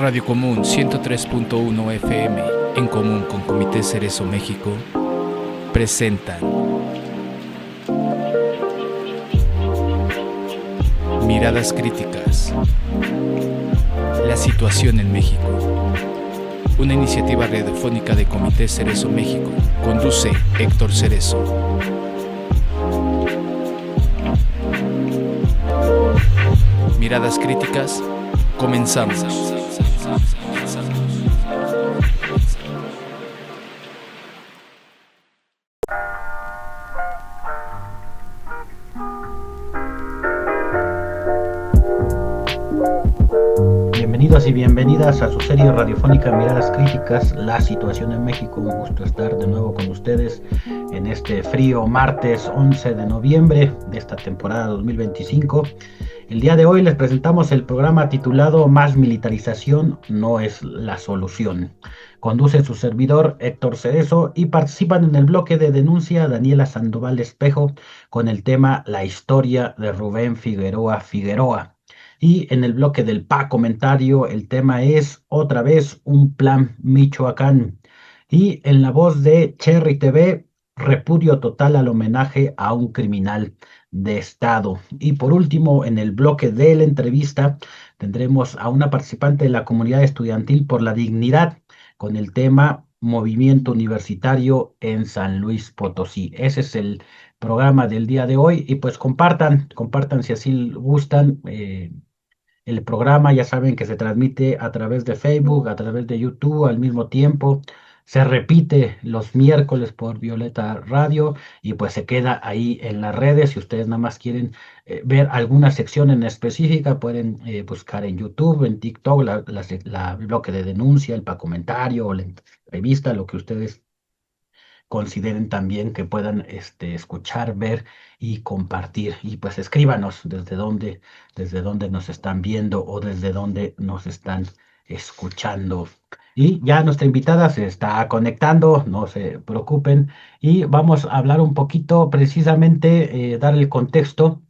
Radio Común 103.1 FM, en común con Comité Cerezo México, presentan Miradas Críticas. La situación en México. Una iniciativa radiofónica de Comité Cerezo México. Conduce Héctor Cerezo. Miradas Críticas, comenzamos. Bienvenidos y bienvenidas a su serie radiofónica Miradas Críticas, la situación en México. Un gusto estar de nuevo con ustedes en este frío martes 11 de noviembre de esta temporada 2025. El día de hoy les presentamos el programa titulado Más militarización no es la solución. Conduce su servidor Héctor Cerezo y participan en el bloque de denuncia Daniela Sandoval Espejo con el tema La historia de Rubén Figueroa Figueroa. Y en el bloque del comentario el tema es otra vez un plan Michoacán. Y en la voz de Cherry TV, repudio total al homenaje a un criminal de Estado. Y por último, en el bloque de la entrevista, tendremos a una participante de la comunidad estudiantil por la dignidad con el tema Movimiento Universitario en San Luis Potosí. Ese es el programa del día de hoy y pues compartan si así gustan. El programa ya saben que se transmite a través de Facebook, a través de YouTube al mismo tiempo. Se repite los miércoles por Violeta Radio y pues se queda ahí en las redes. Si ustedes nada más quieren ver alguna sección en específica, pueden buscar en YouTube, en TikTok, la bloque de denuncia, el comentario o la entrevista, lo que ustedes consideren también que puedan escuchar, ver y compartir. Y pues escríbanos desde dónde nos están viendo o desde dónde nos están escuchando. Y ya nuestra invitada se está conectando, no se preocupen. Y vamos a hablar un poquito precisamente, dar el contexto.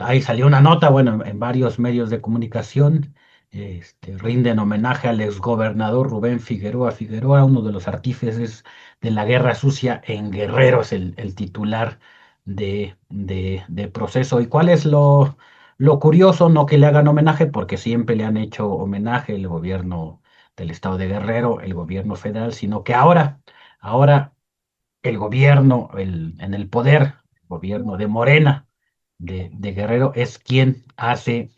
Ahí salió una nota, bueno, en varios medios de comunicación. Rinden homenaje al exgobernador Rubén Figueroa Figueroa, uno de los artífices de la guerra sucia en Guerrero, es el titular de Proceso. ¿Y cuál es lo curioso? No que le hagan homenaje, porque siempre le han hecho homenaje el gobierno del estado de Guerrero, el gobierno federal, sino que ahora el gobierno en el poder, el gobierno de Morena, de Guerrero, es quien hace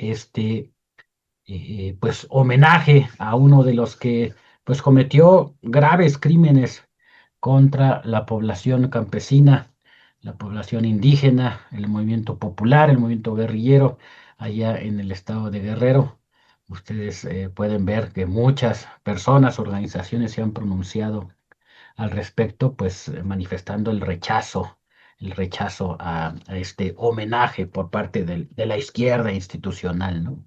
pues homenaje a uno de los que pues cometió graves crímenes contra la población campesina, la población indígena, el movimiento popular, el movimiento guerrillero allá en el estado de Guerrero. Ustedes pueden ver que muchas personas, organizaciones se han pronunciado al respecto, pues manifestando el rechazo a este homenaje por parte de la izquierda institucional, ¿no?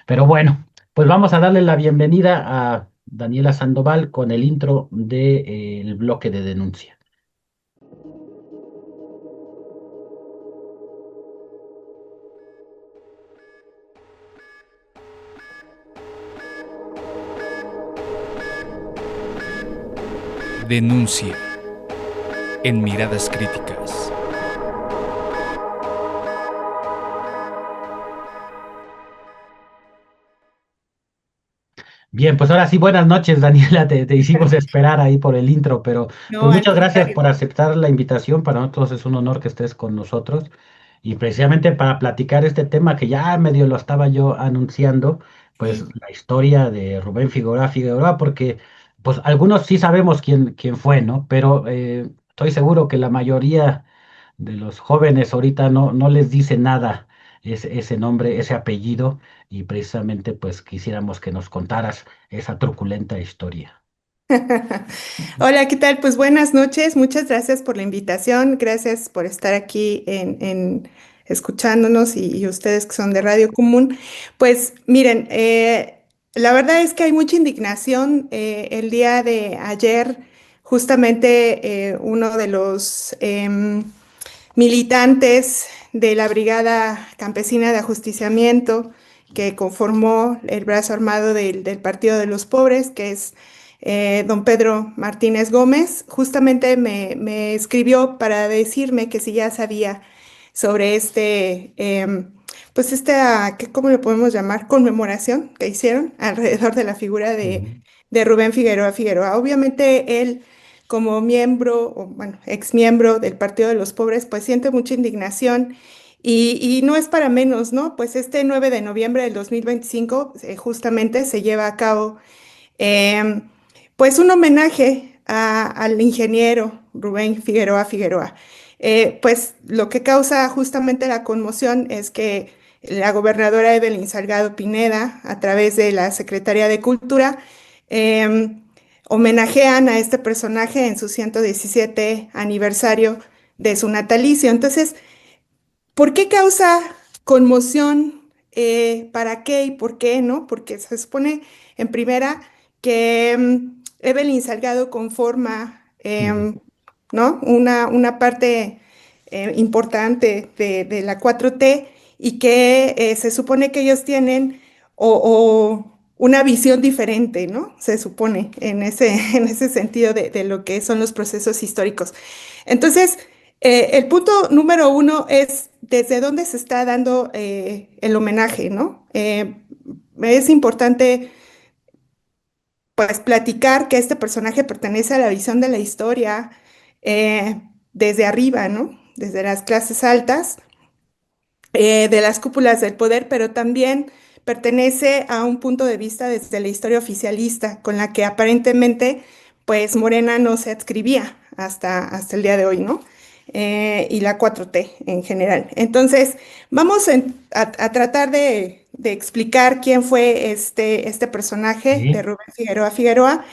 Pero bueno, pues vamos a darle la bienvenida a Daniela Sandoval con el intro del bloque de denuncia. Denuncia en Miradas Críticas. Bien, pues ahora sí, buenas noches, Daniela, te hicimos esperar ahí por el intro, pero No, pues al muchas gracias contrario. por aceptar la invitación. Para nosotros es un honor que estés con nosotros y precisamente para platicar este tema que ya medio lo estaba yo anunciando, pues Sí. la historia de Rubén Figueroa Figueroa, porque pues algunos sí sabemos quién fue, ¿no? Pero estoy seguro que la mayoría de los jóvenes ahorita no les dice nada ese nombre, ese apellido, y precisamente pues quisiéramos que nos contaras esa truculenta historia. Hola, ¿qué tal? Pues buenas noches. Muchas gracias por la invitación. Gracias por estar aquí escuchándonos y ustedes que son de Radio Común. Pues miren, la verdad es que hay mucha indignación. El día de ayer, justamente uno de los militantes de la Brigada Campesina de Ajusticiamiento que conformó el brazo armado del Partido de los Pobres, que es don Pedro Martínez Gómez, justamente me escribió para decirme que si ya sabía sobre pues ¿cómo lo podemos llamar? Conmemoración que hicieron alrededor de la figura Ujú. de Rubén Figueroa Figueroa. Obviamente él, como miembro, o bueno, ex miembro del Partido de los Pobres, pues siente mucha indignación y no es para menos, ¿no? Pues este 9 de noviembre del 2025 justamente se lleva a cabo em, pues un homenaje al ingeniero Rubén Figueroa Figueroa. Pues lo que causa justamente la conmoción es que la gobernadora Evelyn Salgado Pineda, a través de la Secretaría de Cultura, em, homenajean a este personaje en su 117 aniversario de su natalicio. Entonces, ¿por qué causa conmoción? ¿Para qué y por qué, no? Porque se supone en primera que Evelyn Salgado conforma, Ujú. ¿no? Una parte importante de la 4T y que se supone que ellos tienen o una visión diferente, ¿no? Se supone en en ese sentido de lo que son los procesos históricos. Entonces, el punto número uno es desde dónde se está dando el homenaje, ¿no? Es importante, pues, platicar que este personaje pertenece a la visión de la historia desde arriba, ¿no? Desde las clases altas, de las cúpulas del poder, pero también pertenece a un punto de vista desde la historia oficialista, con la que aparentemente, pues, Morena no se adscribía hasta el día de hoy, ¿no? Y la 4T en general. Entonces, vamos a tratar de explicar quién fue este personaje de Sí. Rubén Figueroa Figueroa.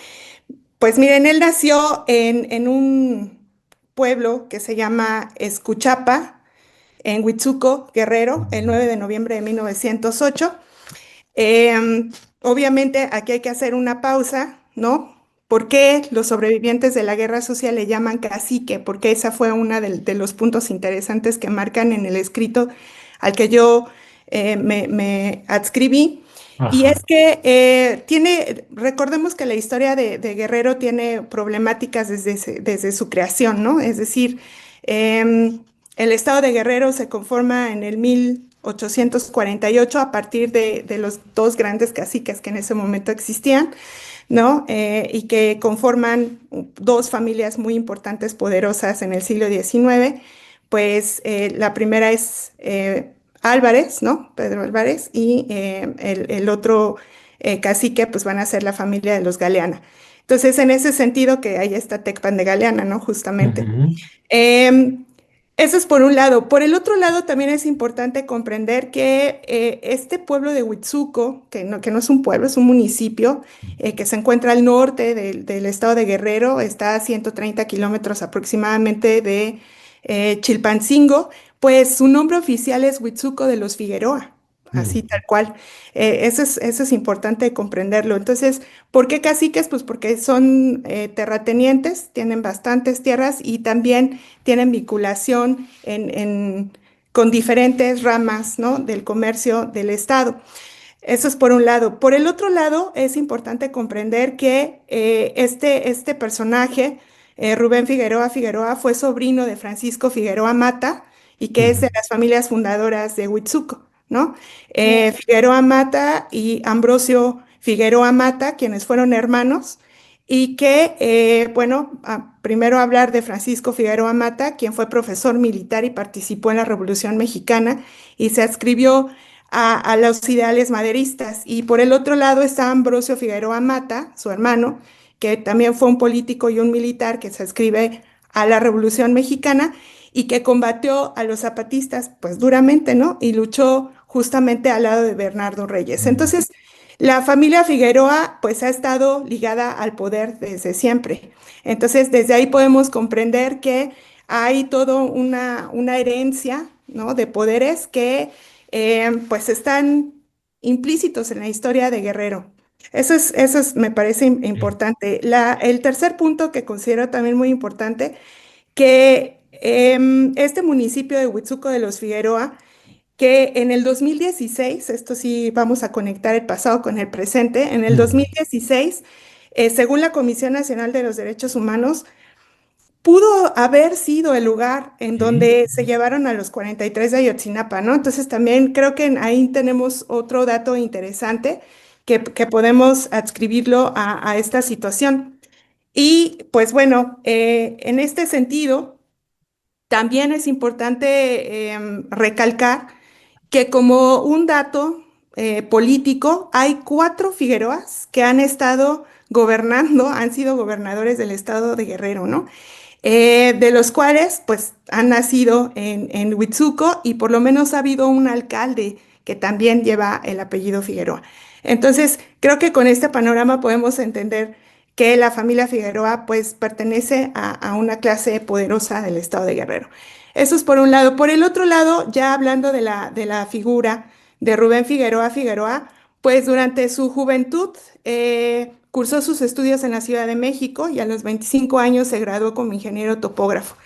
Pues miren, él nació en un pueblo que se llama Escuchapa, en Huitzuco, Guerrero, el 9 de noviembre de 1908. Eh, Obviamente aquí hay que hacer una pausa, ¿no? ¿Por qué los sobrevivientes de la guerra sucia le llaman cacique? Porque esa fue una de los puntos interesantes que marcan en el escrito al que yo me adscribí. Y Ajá. es que recordemos que la historia de Guerrero tiene problemáticas desde su creación, ¿no? Es decir, el estado de Guerrero se conforma en el 1848 a partir de los dos grandes caciques que en ese momento existían, ¿no? Y que conforman dos familias muy importantes, poderosas en el siglo XIX. Pues la primera es Álvarez, ¿no? Pedro Álvarez, y el otro cacique, pues van a ser la familia de los Galeana. Entonces, en ese sentido, que ahí está Tecpan de Galeana, ¿no? Justamente. Ujú. Em, Eso es por un lado. Por el otro lado, también es importante comprender que este pueblo de Huitzuco, que no es un pueblo, es un municipio que se encuentra al norte del estado de Guerrero, está a 130 kilómetros aproximadamente de Chilpancingo, pues su nombre oficial es Huitzuco de los Figueroa, así Ujú. tal cual. Eso es importante comprenderlo. Entonces, ¿por qué caciques? Pues porque son terratenientes, tienen bastantes tierras y también tienen vinculación con diferentes ramas, ¿no? Del comercio del Estado. Eso es por un lado. Por el otro lado, es importante comprender que este personaje, Rubén Figueroa Figueroa, fue sobrino de Francisco Figueroa Mata y que es Ujú. de las familias fundadoras de Huitzuco, ¿no? Figueroa Mata y Ambrosio Figueroa Mata, quienes fueron hermanos, y que, bueno, primero hablar de Francisco Figueroa Mata, quien fue profesor militar y participó en la Revolución Mexicana y se adscribió a los ideales maderistas. Y por el otro lado está Ambrosio Figueroa Mata, su hermano, que también fue un político y un militar que se adscribe a la Revolución Mexicana y que combatió a los zapatistas, pues duramente, ¿no? Y luchó justamente al lado de Bernardo Reyes. Ujú. Entonces, la familia Figueroa, pues ha estado ligada al poder desde siempre. Entonces, desde ahí podemos comprender que hay toda una herencia, ¿no? De poderes que pues están implícitos en la historia de Guerrero. Me parece Sí. importante. El tercer punto que considero también muy importante, que este municipio de Huitzuco de los Figueroa que en el 2016, esto sí vamos a conectar el pasado con el presente, en el 2016, según la Comisión Nacional de los Derechos Humanos, pudo haber sido el lugar en Sí. donde se llevaron a los 43 de Ayotzinapa, ¿no? Entonces también creo que ahí tenemos otro dato interesante que podemos adscribirlo a esta situación. Y pues bueno, en este sentido, también es importante recalcar que como un dato político, hay 4 Figueroas que han estado gobernando, han sido gobernadores del estado de Guerrero, ¿no? De los cuales pues han nacido en Huitzuco y por lo menos ha habido un alcalde que también lleva el apellido Figueroa. Entonces, creo que con este panorama podemos entender que la familia Figueroa pues pertenece a una clase poderosa del estado de Guerrero. Eso es por un lado. Por el otro lado, ya hablando de la figura de Rubén Figueroa Figueroa, pues durante su juventud cursó sus estudios en la Ciudad de México y a los 25 años se graduó como ingeniero topógrafo.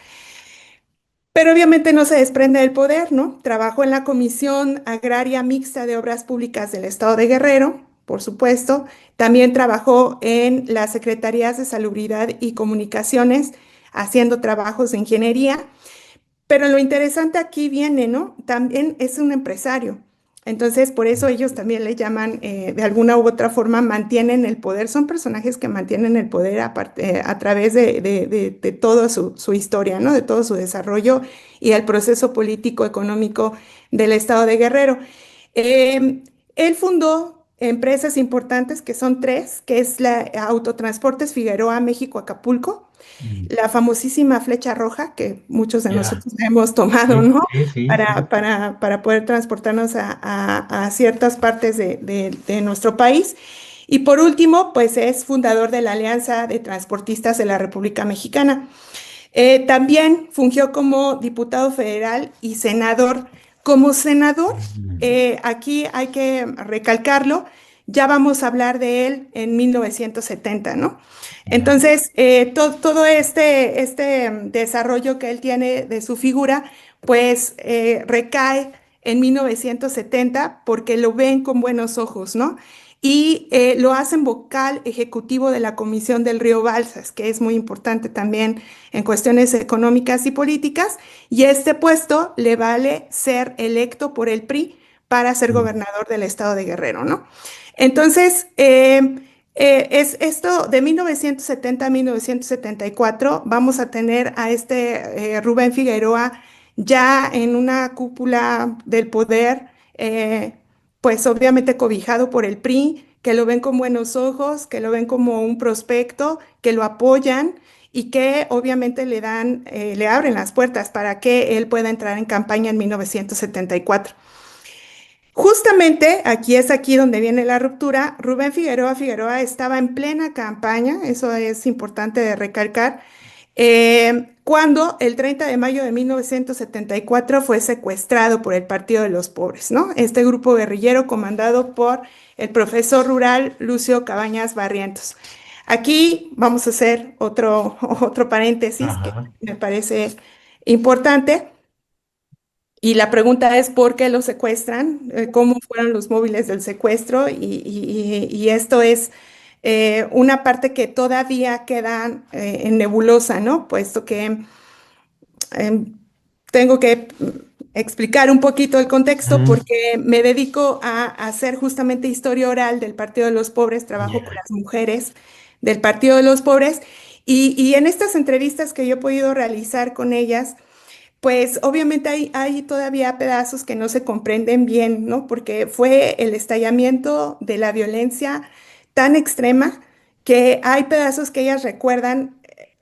Pero obviamente no se desprende del poder, ¿no? Trabajó en la Comisión Agraria Mixta de Obras Públicas del Estado de Guerrero, por supuesto. También trabajó en las Secretarías de Salubridad y Comunicaciones, haciendo trabajos de ingeniería. Pero lo interesante aquí viene, ¿no? También es un empresario. Entonces, por eso ellos también le llaman, de alguna u otra forma, mantienen el poder. Son personajes que mantienen el poder a través de toda su historia, ¿no? De todo su desarrollo y el proceso político, económico del estado de Guerrero. Él fundó empresas importantes, que son 3, que es la Autotransportes Figueroa México Acapulco, Mm. la famosísima flecha roja que muchos de Ya. nosotros hemos tomado, Sí, ¿no? sí, sí, sí. Para poder transportarnos a ciertas partes de nuestro país. Y por último, pues es fundador de la Alianza de Transportistas de la República Mexicana. También fungió como diputado federal y senador. Como senador, Mm. aquí hay que recalcarlo, ya vamos a hablar de él en 1970, ¿no? Ya. Entonces, todo este desarrollo que él tiene de su figura, pues recae en 1970 porque lo ven con buenos ojos, ¿no? Y lo hacen vocal ejecutivo de la Comisión del Río Balsas, que es muy importante también en cuestiones económicas y políticas, y este puesto le vale ser electo por el PRI para ser Mm. gobernador del estado de Guerrero, ¿no? Entonces, es esto de 1970 a 1974, vamos a tener a este Rubén Figueroa ya en una cúpula del poder, pues obviamente cobijado por el PRI, que lo ven con buenos ojos, que lo ven como un prospecto, que lo apoyan y que obviamente le abren las puertas para que él pueda entrar en campaña en 1974. Justamente aquí donde viene la ruptura. Rubén Figueroa Figueroa estaba en plena campaña, eso es importante de recalcar, cuando el 30 de mayo de 1974 fue secuestrado por el Partido de los Pobres, ¿no? Este grupo guerrillero comandado por el profesor rural Lucio Cabañas Barrientos. Aquí vamos a hacer otro paréntesis que Ajá. me parece importante. Y la pregunta es por qué lo secuestran, cómo fueron los móviles del secuestro y esto es una parte que todavía queda en nebulosa, ¿no? Puesto que em, tengo que explicar un poquito el contexto Mm. porque me dedico a hacer justamente historia oral del Partido de los Pobres, trabajo con Ya. las mujeres del Partido de los Pobres y en estas entrevistas que yo he podido realizar con ellas, pues obviamente hay todavía pedazos que no se comprenden bien, ¿no? Porque fue el estallamiento de la violencia tan extrema que hay pedazos que ellas recuerdan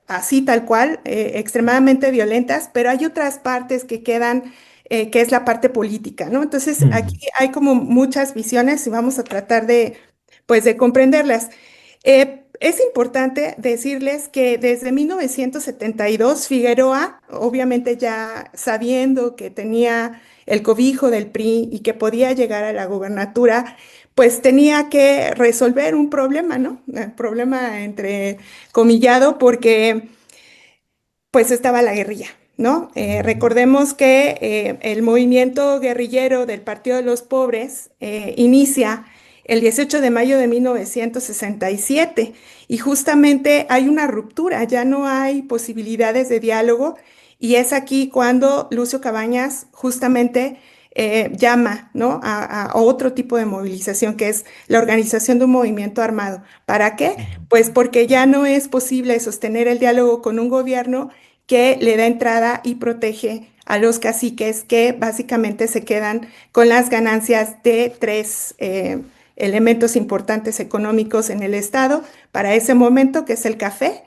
así tal cual, extremadamente violentas, pero hay otras partes que quedan, que es la parte política, ¿no? Entonces aquí Mm. hay como muchas visiones y vamos a tratar pues, de comprenderlas. Es importante decirles que desde 1972 Figueroa, obviamente ya sabiendo que tenía el cobijo del PRI y que podía llegar a la gobernatura, pues tenía que resolver un problema, ¿no? El problema entre comillado porque pues estaba la guerrilla, ¿no? Recordemos que el movimiento guerrillero del Partido de los Pobres inicia el 18 de mayo de 1967 y justamente hay una ruptura, ya no hay posibilidades de diálogo y es aquí cuando Lucio Cabañas justamente llama, ¿no? a otro tipo de movilización que es la organización de un movimiento armado. ¿Para qué? Pues porque ya no es posible sostener el diálogo con un gobierno que le da entrada y protege a los caciques que básicamente se quedan con las ganancias de tres elementos importantes económicos en el estado para ese momento, que es el café,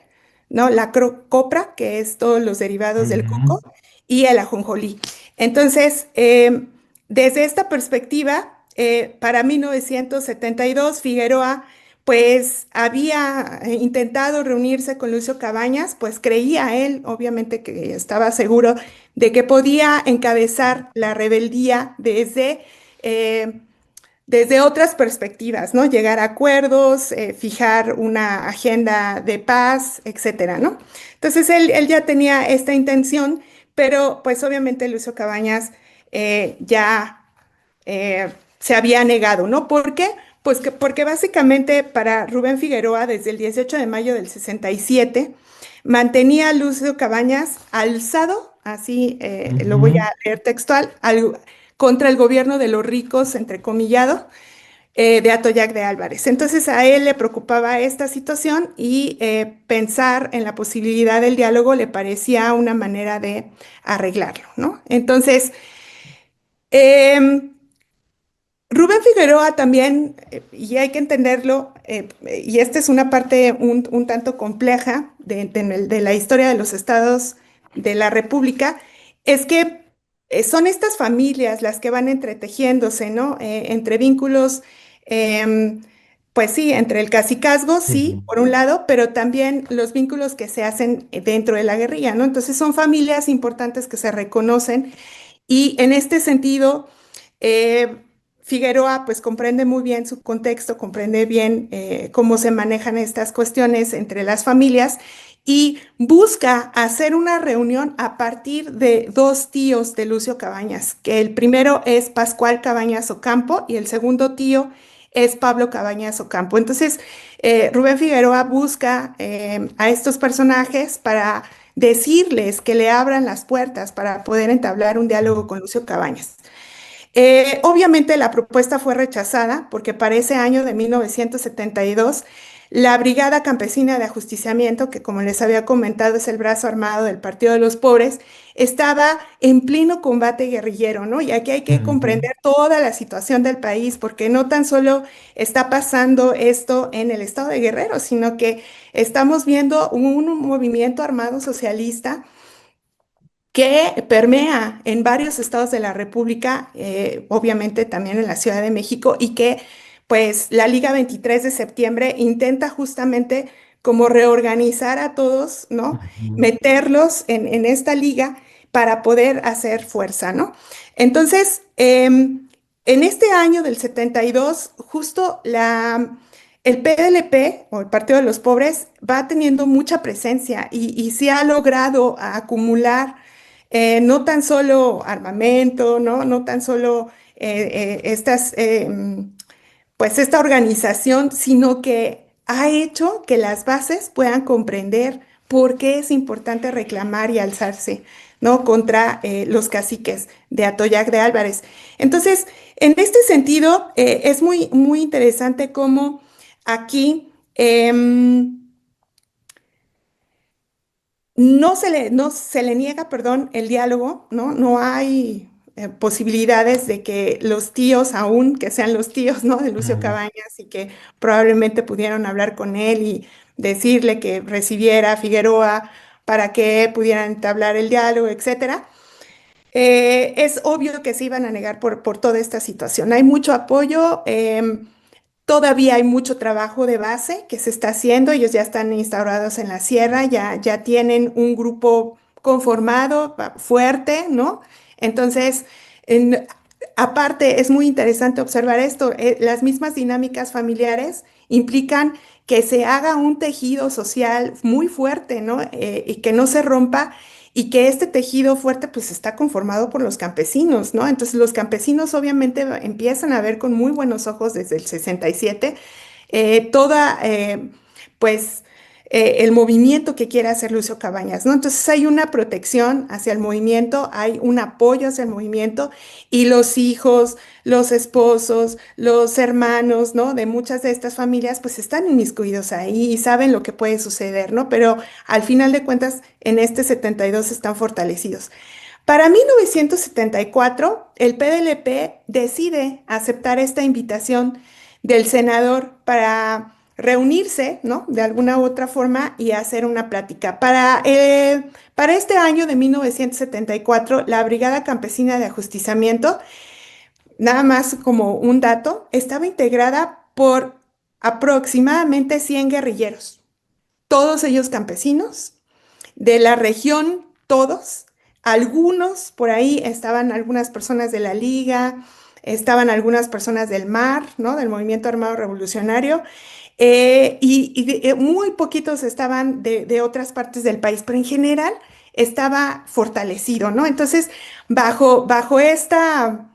¿no? La copra, que es todos los derivados del Ujú. coco, y el ajonjolí. Entonces, desde esta perspectiva, para 1972, Figueroa pues había intentado reunirse con Lucio Cabañas, pues creía él, obviamente que estaba seguro de que podía encabezar la rebeldía eh, desde otras perspectivas, ¿no? Llegar a acuerdos, fijar una agenda de paz, etcétera, ¿no? Entonces él ya tenía esta intención, pero pues obviamente Lucio Cabañas ya se había negado, ¿no? ¿Por qué? Pues porque básicamente para Rubén Figueroa, desde el 18 de mayo del 67, mantenía a Lucio Cabañas alzado, así lo voy Ujú. a leer textual, contra el gobierno de los ricos, entrecomillado, de Atoyac de Álvarez. Entonces a él le preocupaba esta situación y pensar en la posibilidad del diálogo le parecía una manera de arreglarlo, ¿no? Entonces, em, Rubén Figueroa también, y hay que entenderlo, y esta es una parte un tanto compleja de la historia de los estados de la República, es que son estas familias las que van entretejiéndose, ¿no? Entre vínculos, em, pues sí, entre el cacicazgo, sí, Sí. por un lado, pero también los vínculos que se hacen dentro de la guerrilla, ¿no? Entonces son familias importantes que se reconocen y en este sentido, eh, Figueroa pues comprende muy bien su contexto, comprende bien cómo se manejan estas cuestiones entre las familias y busca hacer una reunión a partir de dos tíos de Lucio Cabañas, que el primero es Pascual Cabañas Ocampo y el segundo tío es Pablo Cabañas Ocampo. Entonces, Rubén Figueroa busca a estos personajes para decirles que le abran las puertas para poder entablar un diálogo con Lucio Cabañas. Obviamente la propuesta fue rechazada porque para ese año de 1972 la Brigada Campesina de Ajusticiamiento, que como les había comentado es el brazo armado del Partido de los Pobres, estaba en pleno combate guerrillero, ¿no? Y aquí hay que Ujú. comprender toda la situación del país, porque no tan solo está pasando esto en el estado de Guerrero, sino que estamos viendo un movimiento armado socialista que permea en varios estados de la República, obviamente también en la Ciudad de México, y que pues la Liga 23 de septiembre intenta justamente como reorganizar a todos, ¿no? Ujú. Meterlos en esta liga para poder hacer fuerza, ¿no? Entonces, en este año del 72, justo el PLP o el Partido de los Pobres va teniendo mucha presencia y se ha logrado acumular no tan solo armamento, ¿no? No tan solo pues esta organización, sino que ha hecho que las bases puedan comprender por qué es importante reclamar y alzarse, ¿no? Contra los caciques de Atoyac de Álvarez. Entonces, en este sentido, es muy interesante cómo aquí no se le niega, perdón, el diálogo, ¿no? No hay posibilidades de que los tíos, aún que sean los tíos, ¿no? De Lucio Ujú. Cabañas y que probablemente pudieron hablar con él y decirle que recibiera a Figueroa para que pudieran entablar el diálogo, etcétera. Es obvio que se iban a negar por toda esta situación. Hay mucho apoyo. Todavía hay mucho trabajo de base que se está haciendo. Ellos ya están instaurados en la sierra, ya tienen un grupo conformado, fuerte, ¿no? Entonces, aparte, es muy interesante observar esto. Las mismas dinámicas familiares implican que se haga un tejido social muy fuerte, ¿no? Y que no se rompa y que este tejido fuerte pues está conformado por los campesinos, ¿no? Entonces los campesinos obviamente empiezan a ver con muy buenos ojos desde el 67 toda, pues, el movimiento que quiere hacer Lucio Cabañas, ¿no? Entonces hay una protección hacia el movimiento, hay un apoyo hacia el movimiento y los hijos, los esposos, los hermanos, ¿no? De muchas de estas familias, pues están inmiscuidos ahí y saben lo que puede suceder, ¿no? Pero al final de cuentas, en este 72 están fortalecidos. Para 1974, el PDLP decide aceptar esta invitación del senador para reunirse, ¿no? De alguna u otra forma y hacer una plática. Para este año de 1974, la Brigada Campesina de Ajusticiamiento, nada más como un dato, estaba integrada por aproximadamente 100 guerrilleros, todos ellos campesinos de la región, todos. Algunos, por ahí estaban algunas personas de la Liga, estaban algunas personas del MAR, ¿no? Del Movimiento Armado Revolucionario, muy poquitos estaban de otras partes del país, pero en general estaba fortalecido, ¿no? Entonces, bajo esta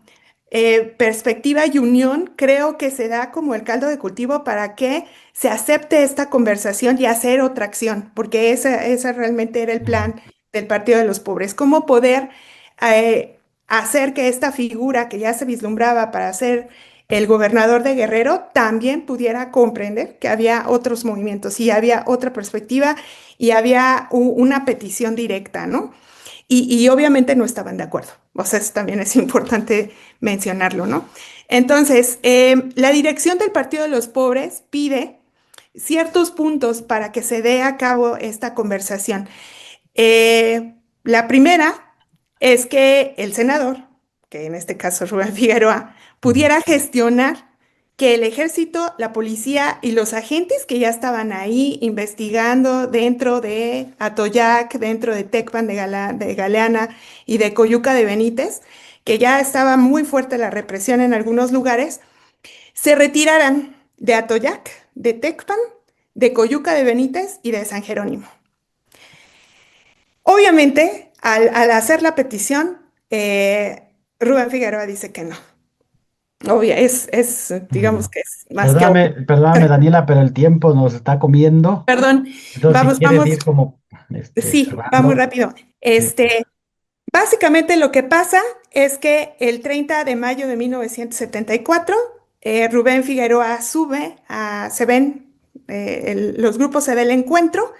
perspectiva y unión, creo que se da como el caldo de cultivo para que se acepte esta conversación y hacer otra acción, porque ese realmente era el plan del Partido de los Pobres, cómo poder hacer que esta figura que ya se vislumbraba para ser el gobernador de Guerrero también pudiera comprender que había otros movimientos y había otra perspectiva y había una petición directa, ¿no? Y obviamente no estaban de acuerdo. O sea, eso también es importante mencionarlo, ¿no? Entonces, la dirección del Partido de los Pobres pide ciertos puntos para que se dé a cabo esta conversación. La primera es que el senador, que en este caso es Rubén Figueroa, pudiera gestionar que el ejército, la policía y los agentes que ya estaban ahí investigando dentro de Atoyac, dentro de Tecpan de Galeana y de Coyuca de Benítez, que ya estaba muy fuerte la represión en algunos lugares, se retiraran de Atoyac, de Tecpan, de Coyuca de Benítez y de San Jerónimo. Obviamente, al hacer la petición, Rubén Figueroa dice que no. Obvio, digamos que es más que obvio. Perdóname, Daniela, pero el tiempo nos está comiendo. Perdón, Entonces, si quieres ir como sí, va muy cerrando. rápido. Sí. Básicamente lo que pasa es que el 30 de mayo de 1974, Rubén Figueroa los grupos se da el encuentro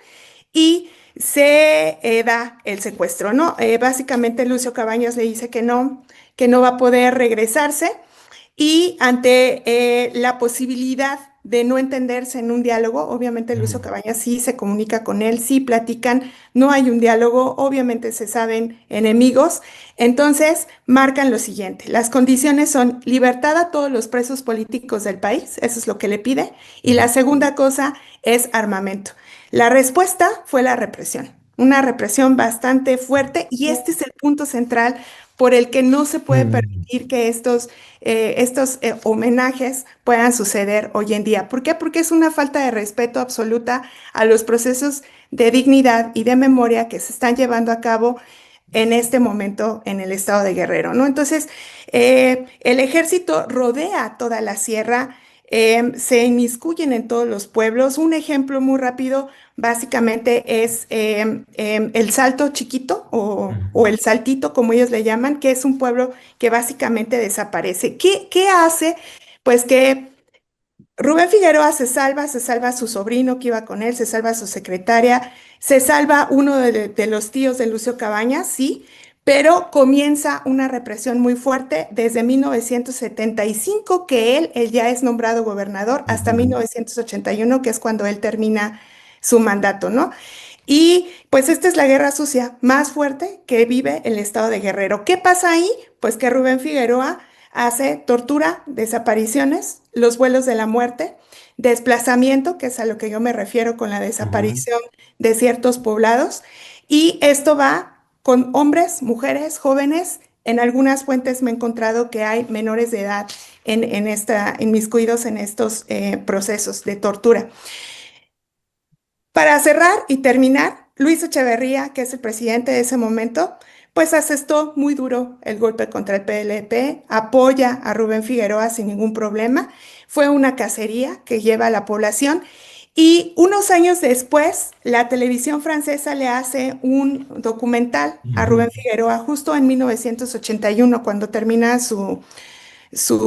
y se da el secuestro, ¿no? Básicamente Lucio Cabañas le dice que no va a poder regresarse y ante la posibilidad de no entenderse en un diálogo, obviamente Lucio Cabañas sí se comunica con él, sí platican, no hay un diálogo, obviamente se saben enemigos, entonces marcan lo siguiente, las condiciones son libertad a todos los presos políticos del país, eso es lo que le pide, y la segunda cosa es armamento. La respuesta fue la represión, una represión bastante fuerte y este es el punto central por el que no se puede permitir que estos homenajes puedan suceder hoy en día. ¿Por qué? Porque es una falta de respeto absoluta a los procesos de dignidad y de memoria que se están llevando a cabo en este momento en el estado de Guerrero, ¿no? Entonces, el ejército rodea toda la sierra, se inmiscuyen en todos los pueblos. Un ejemplo muy rápido, básicamente, es el Salto Chiquito o el Saltito, como ellos le llaman, que es un pueblo que básicamente desaparece. ¿Qué hace? Pues que Rubén Figueroa se salva a su sobrino que iba con él, se salva a su secretaria, se salva uno de los tíos de Lucio Cabañas, sí, pero comienza una represión muy fuerte desde 1975, que él ya es nombrado gobernador, hasta 1981, que es cuando él termina su mandato, ¿no? Y pues esta es la guerra sucia más fuerte que vive el estado de Guerrero. ¿Qué pasa ahí? Pues que Rubén Figueroa hace tortura, desapariciones, los vuelos de la muerte, desplazamiento, que es a lo que yo me refiero con la desaparición de ciertos poblados, y esto va con hombres, mujeres, jóvenes en algunas fuentes me he encontrado que hay menores de edad inmiscuidos en estos procesos de tortura. Para cerrar y terminar, Luis Echeverría, que es el presidente de ese momento, pues asestó muy duro el golpe contra el PLP, apoya a Rubén Figueroa sin ningún problema. Fue una cacería que lleva a la población. Y unos años después, la televisión francesa le hace un documental a Ujú. Rubén Figueroa, justo en 1981, cuando termina su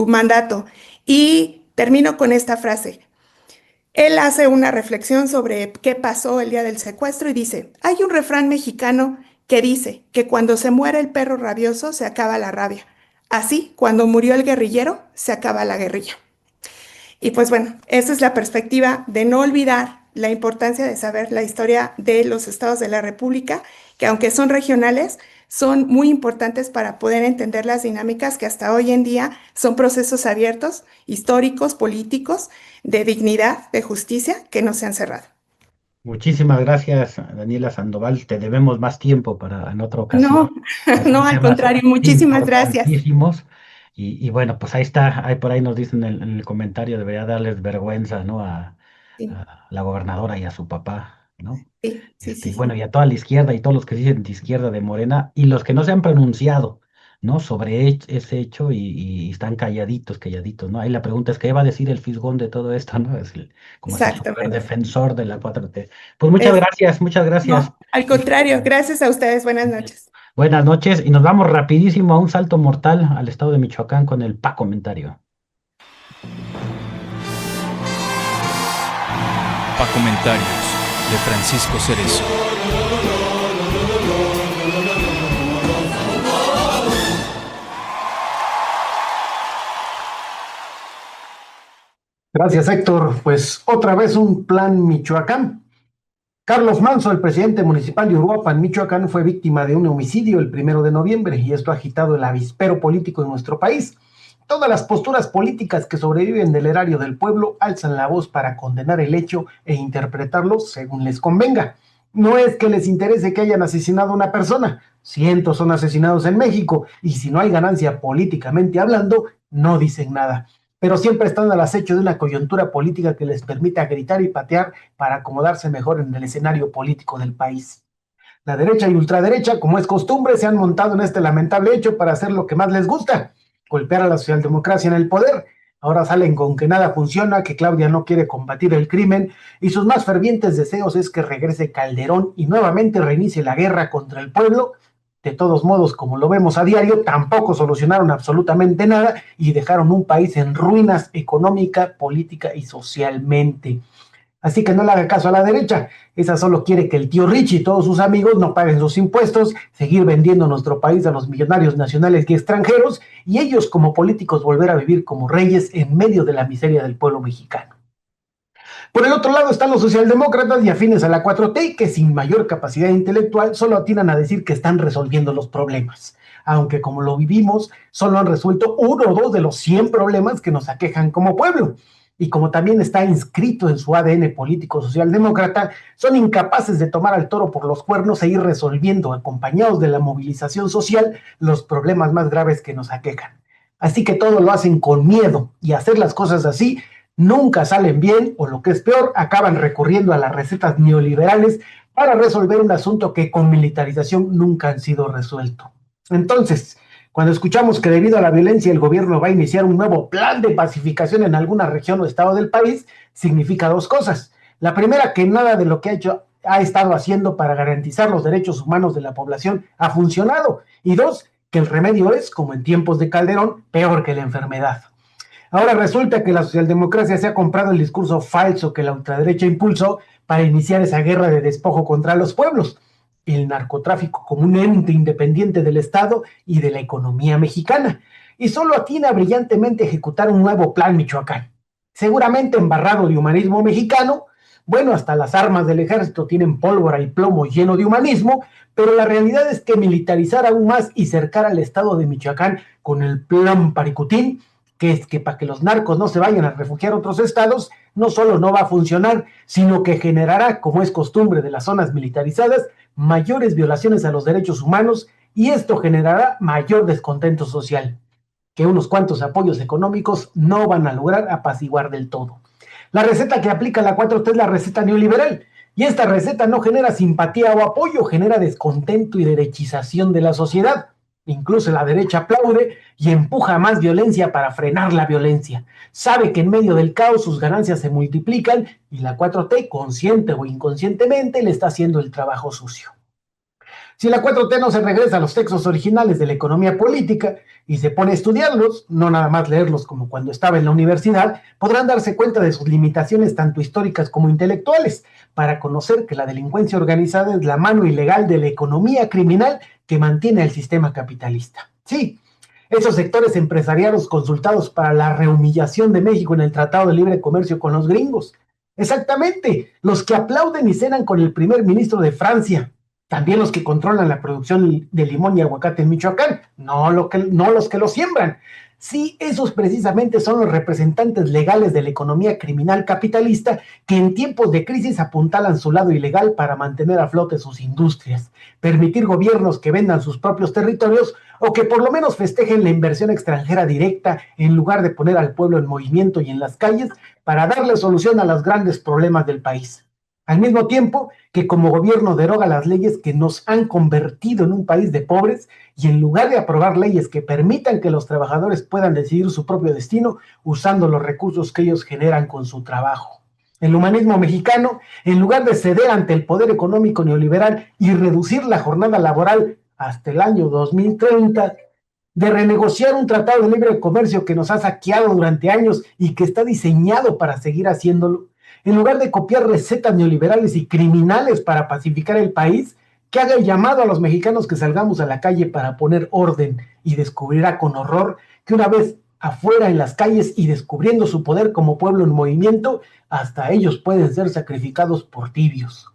mandato. Y termino con esta frase. Él hace una reflexión sobre qué pasó el día del secuestro y dice, hay un refrán mexicano que dice que cuando se muere el perro rabioso se acaba la rabia. Así, cuando murió el guerrillero, se acaba la guerrilla. Y pues bueno, esa es la perspectiva de no olvidar la importancia de saber la historia de los estados de la República, que aunque son regionales, son muy importantes para poder entender las dinámicas que hasta hoy en día son procesos abiertos, históricos, políticos, de dignidad, de justicia, que no se han cerrado. Muchísimas gracias, Daniela Sandoval. Te debemos más tiempo para en otra ocasión. No, no, Son al temas contrario, muchísimas gracias. importantísimos. Y bueno, pues ahí está, ahí por ahí nos dicen en el comentario, debería darles vergüenza, ¿no? Sí, A la gobernadora y a su papá, ¿no? sí, sí, sí, Y bueno, sí. y a toda la izquierda y todos los que dicen de izquierda de Morena y los que no se han pronunciado, ¿no? Sobre ese hecho y están calladitos, calladitos, ¿no? Ahí la pregunta es, ¿qué va a decir el fisgón de todo esto, ¿no? Como es el super Exactamente. defensor de la 4T. Pues muchas Es, gracias, muchas gracias. no, al contrario, gracias a ustedes. Buenas noches. Buenas noches y nos vamos rapidísimo a un salto mortal al estado de Michoacán con el comentario. Pa' comentarios de Francisco Cerezo. Gracias, Héctor. Pues otra vez un plan Michoacán. Carlos Manso, el presidente municipal de Uruapan, Michoacán, fue víctima de un homicidio el 1 de noviembre y esto ha agitado el avispero político en nuestro país. Todas las posturas políticas que sobreviven del erario del pueblo alzan la voz para condenar el hecho e interpretarlo según les convenga. No es que les interese que hayan asesinado a una persona, cientos son asesinados en México y si no hay ganancia políticamente hablando, no dicen nada. Pero siempre están al acecho de una coyuntura política que les permita gritar y patear para acomodarse mejor en el escenario político del país. La derecha y ultraderecha, como es costumbre, se han montado en este lamentable hecho para hacer lo que más les gusta, golpear a la socialdemocracia en el poder. Ahora salen con que nada funciona, que Claudia no quiere combatir el crimen y sus más fervientes deseos es que regrese Calderón y nuevamente reinicie la guerra contra el pueblo. De todos modos, como lo vemos a diario, tampoco solucionaron absolutamente nada y dejaron un país en ruinas económica, política y socialmente. Así que no le haga caso a la derecha. Esa solo quiere que el tío Richie y todos sus amigos no paguen sus impuestos, seguir vendiendo nuestro país a los millonarios nacionales y extranjeros, y ellos como políticos volver a vivir como reyes en medio de la miseria del pueblo mexicano. Por el otro lado están los socialdemócratas y afines a la 4T, que sin mayor capacidad intelectual solo atinan a decir que están resolviendo los problemas. Aunque como lo vivimos, solo han resuelto uno o dos de los 100 problemas que nos aquejan como pueblo. Y como también está inscrito en su ADN político socialdemócrata, son incapaces de tomar al toro por los cuernos e ir resolviendo, acompañados de la movilización social, los problemas más graves que nos aquejan. Así que todo lo hacen con miedo y hacer las cosas así nunca salen bien o lo que es peor, acaban recurriendo a las recetas neoliberales para resolver un asunto que con militarización nunca han sido resuelto. Entonces, cuando escuchamos que debido a la violencia el gobierno va a iniciar un nuevo plan de pacificación en alguna región o estado del país, significa dos cosas. La primera, que nada de lo que ha estado haciendo para garantizar los derechos humanos de la población ha funcionado. Y dos, que el remedio es, como en tiempos de Calderón, peor que la enfermedad. Ahora resulta que la socialdemocracia se ha comprado el discurso falso que la ultraderecha impulsó para iniciar esa guerra de despojo contra los pueblos, el narcotráfico como un ente independiente del Estado y de la economía mexicana, y solo atina brillantemente a ejecutar un nuevo plan Michoacán, seguramente embarrado de humanismo mexicano. Bueno, hasta las armas del ejército tienen pólvora y plomo lleno de humanismo, pero la realidad es que militarizar aún más y cercar al estado de Michoacán con el plan Paricutín, que es que para que los narcos no se vayan a refugiar a otros estados, no solo no va a funcionar, sino que generará, como es costumbre de las zonas militarizadas, mayores violaciones a los derechos humanos y esto generará mayor descontento social, que unos cuantos apoyos económicos no van a lograr apaciguar del todo. La receta que aplica la 4T es la receta neoliberal, y esta receta no genera simpatía o apoyo, genera descontento y derechización de la sociedad. Incluso la derecha aplaude y empuja más violencia para frenar la violencia. Sabe que en medio del caos sus ganancias se multiplican y la 4T, consciente o inconscientemente, le está haciendo el trabajo sucio. Si la 4T no se regresa a los textos originales de la economía política y se pone a estudiarlos, no nada más leerlos como cuando estaba en la universidad, podrán darse cuenta de sus limitaciones tanto históricas como intelectuales, para conocer que la delincuencia organizada es la mano ilegal de la economía criminal que mantiene el sistema capitalista. Sí, esos sectores empresariales consultados para la rehumillación de México en el Tratado de Libre Comercio con los gringos. Exactamente, los que aplauden y cenan con el primer ministro de Francia. También los que controlan la producción de limón y aguacate en Michoacán, no los que lo siembran. Sí, esos precisamente son los representantes legales de la economía criminal capitalista que en tiempos de crisis apuntalan su lado ilegal para mantener a flote sus industrias, permitir gobiernos que vendan sus propios territorios o que por lo menos festejen la inversión extranjera directa en lugar de poner al pueblo en movimiento y en las calles para darle solución a los grandes problemas del país. Al mismo tiempo que como gobierno deroga las leyes que nos han convertido en un país de pobres y en lugar de aprobar leyes que permitan que los trabajadores puedan decidir su propio destino usando los recursos que ellos generan con su trabajo. El humanismo mexicano, en lugar de ceder ante el poder económico neoliberal y reducir la jornada laboral hasta el año 2030, de renegociar un tratado de libre comercio que nos ha saqueado durante años y que está diseñado para seguir haciéndolo, en lugar de copiar recetas neoliberales y criminales para pacificar el país, que haga el llamado a los mexicanos que salgamos a la calle para poner orden y descubrirá con horror que una vez afuera en las calles y descubriendo su poder como pueblo en movimiento, hasta ellos pueden ser sacrificados por tibios.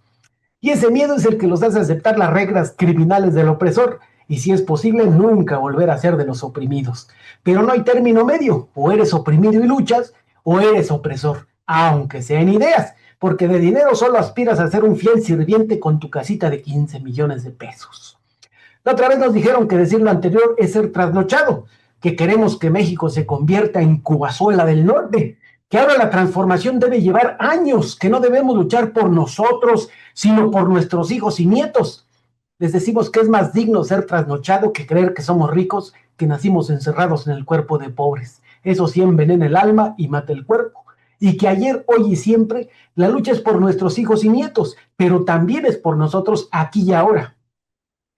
Y ese miedo es el que los hace aceptar las reglas criminales del opresor y si es posible nunca volver a ser de los oprimidos. Pero no hay término medio, o eres oprimido y luchas, o eres opresor. Aunque sea en ideas, porque de dinero solo aspiras a ser un fiel sirviente con tu casita de 15 millones de pesos. La otra vez nos dijeron que decir lo anterior es ser trasnochado, que queremos que México se convierta en Cubazuela del Norte, que ahora la transformación debe llevar años, que no debemos luchar por nosotros, sino por nuestros hijos y nietos. Les decimos que es más digno ser trasnochado que creer que somos ricos, que nacimos encerrados en el cuerpo de pobres. Eso sí envenena el alma y mata el cuerpo. Y que ayer, hoy y siempre, la lucha es por nuestros hijos y nietos, pero también es por nosotros aquí y ahora.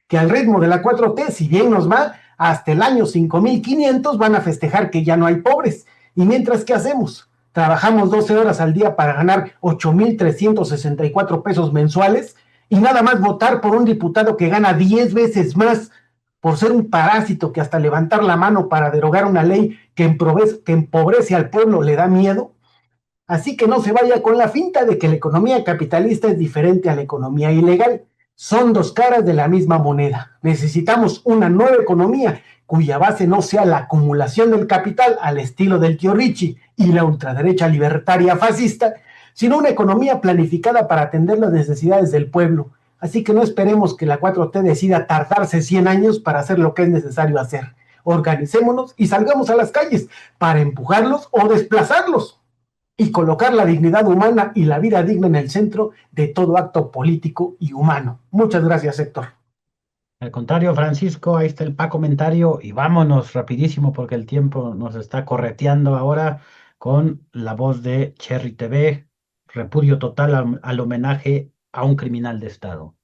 Que al ritmo de la 4T, si bien nos va, hasta el año 5500 van a festejar que ya no hay pobres. Y mientras, ¿qué hacemos? Trabajamos 12 horas al día para ganar 8,364 pesos mensuales y nada más votar por un diputado que gana 10 veces más por ser un parásito que hasta levantar la mano para derogar una ley que empobrece al pueblo le da miedo. Así que no se vaya con la finta de que la economía capitalista es diferente a la economía ilegal. Son dos caras de la misma moneda. Necesitamos una nueva economía cuya base no sea la acumulación del capital al estilo del tío Richie y la ultraderecha libertaria fascista, sino una economía planificada para atender las necesidades del pueblo. Así que no esperemos que la 4T decida tardarse 100 años para hacer lo que es necesario hacer. Organicémonos y salgamos a las calles para empujarlos o desplazarlos y colocar la dignidad humana y la vida digna en el centro de todo acto político y humano. Muchas gracias, Héctor. Al contrario, Francisco, ahí está el comentario y vámonos rapidísimo porque el tiempo nos está correteando ahora con la voz de Cherry TV, repudio total al homenaje a un criminal de Estado.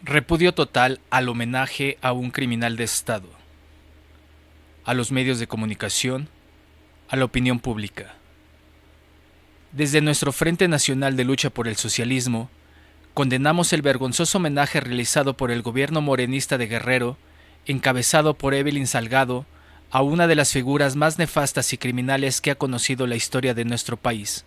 Repudio total al homenaje a un criminal de Estado, a los medios de comunicación, a la opinión pública. Desde nuestro Frente Nacional de Lucha por el Socialismo, condenamos el vergonzoso homenaje realizado por el gobierno morenista de Guerrero, encabezado por Evelyn Salgado, a una de las figuras más nefastas y criminales que ha conocido la historia de nuestro país.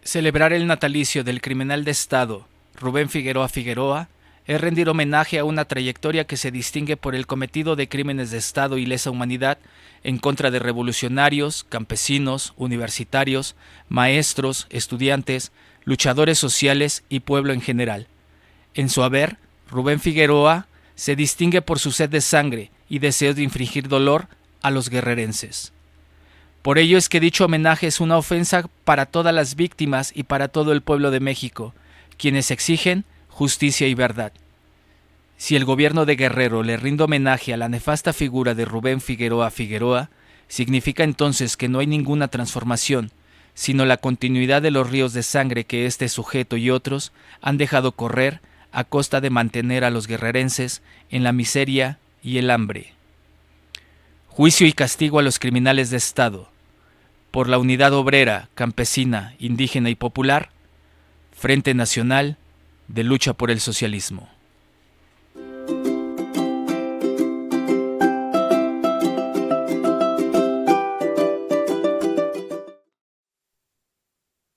Celebrar el natalicio del criminal de Estado, Rubén Figueroa Figueroa, es rendir homenaje a una trayectoria que se distingue por el cometido de crímenes de Estado y lesa humanidad en contra de revolucionarios, campesinos, universitarios, maestros, estudiantes, luchadores sociales y pueblo en general. En su haber, Rubén Figueroa se distingue por su sed de sangre y deseo de infligir dolor a los guerrerenses. Por ello es que dicho homenaje es una ofensa para todas las víctimas y para todo el pueblo de México, quienes exigen justicia y verdad. Si el gobierno de Guerrero le rinde homenaje a la nefasta figura de Rubén Figueroa Figueroa, significa entonces que no hay ninguna transformación, sino la continuidad de los ríos de sangre que este sujeto y otros han dejado correr a costa de mantener a los guerrerenses en la miseria y el hambre. Juicio y castigo a los criminales de Estado. Por la unidad obrera, campesina, indígena y popular, Frente Nacional de Lucha por el Socialismo.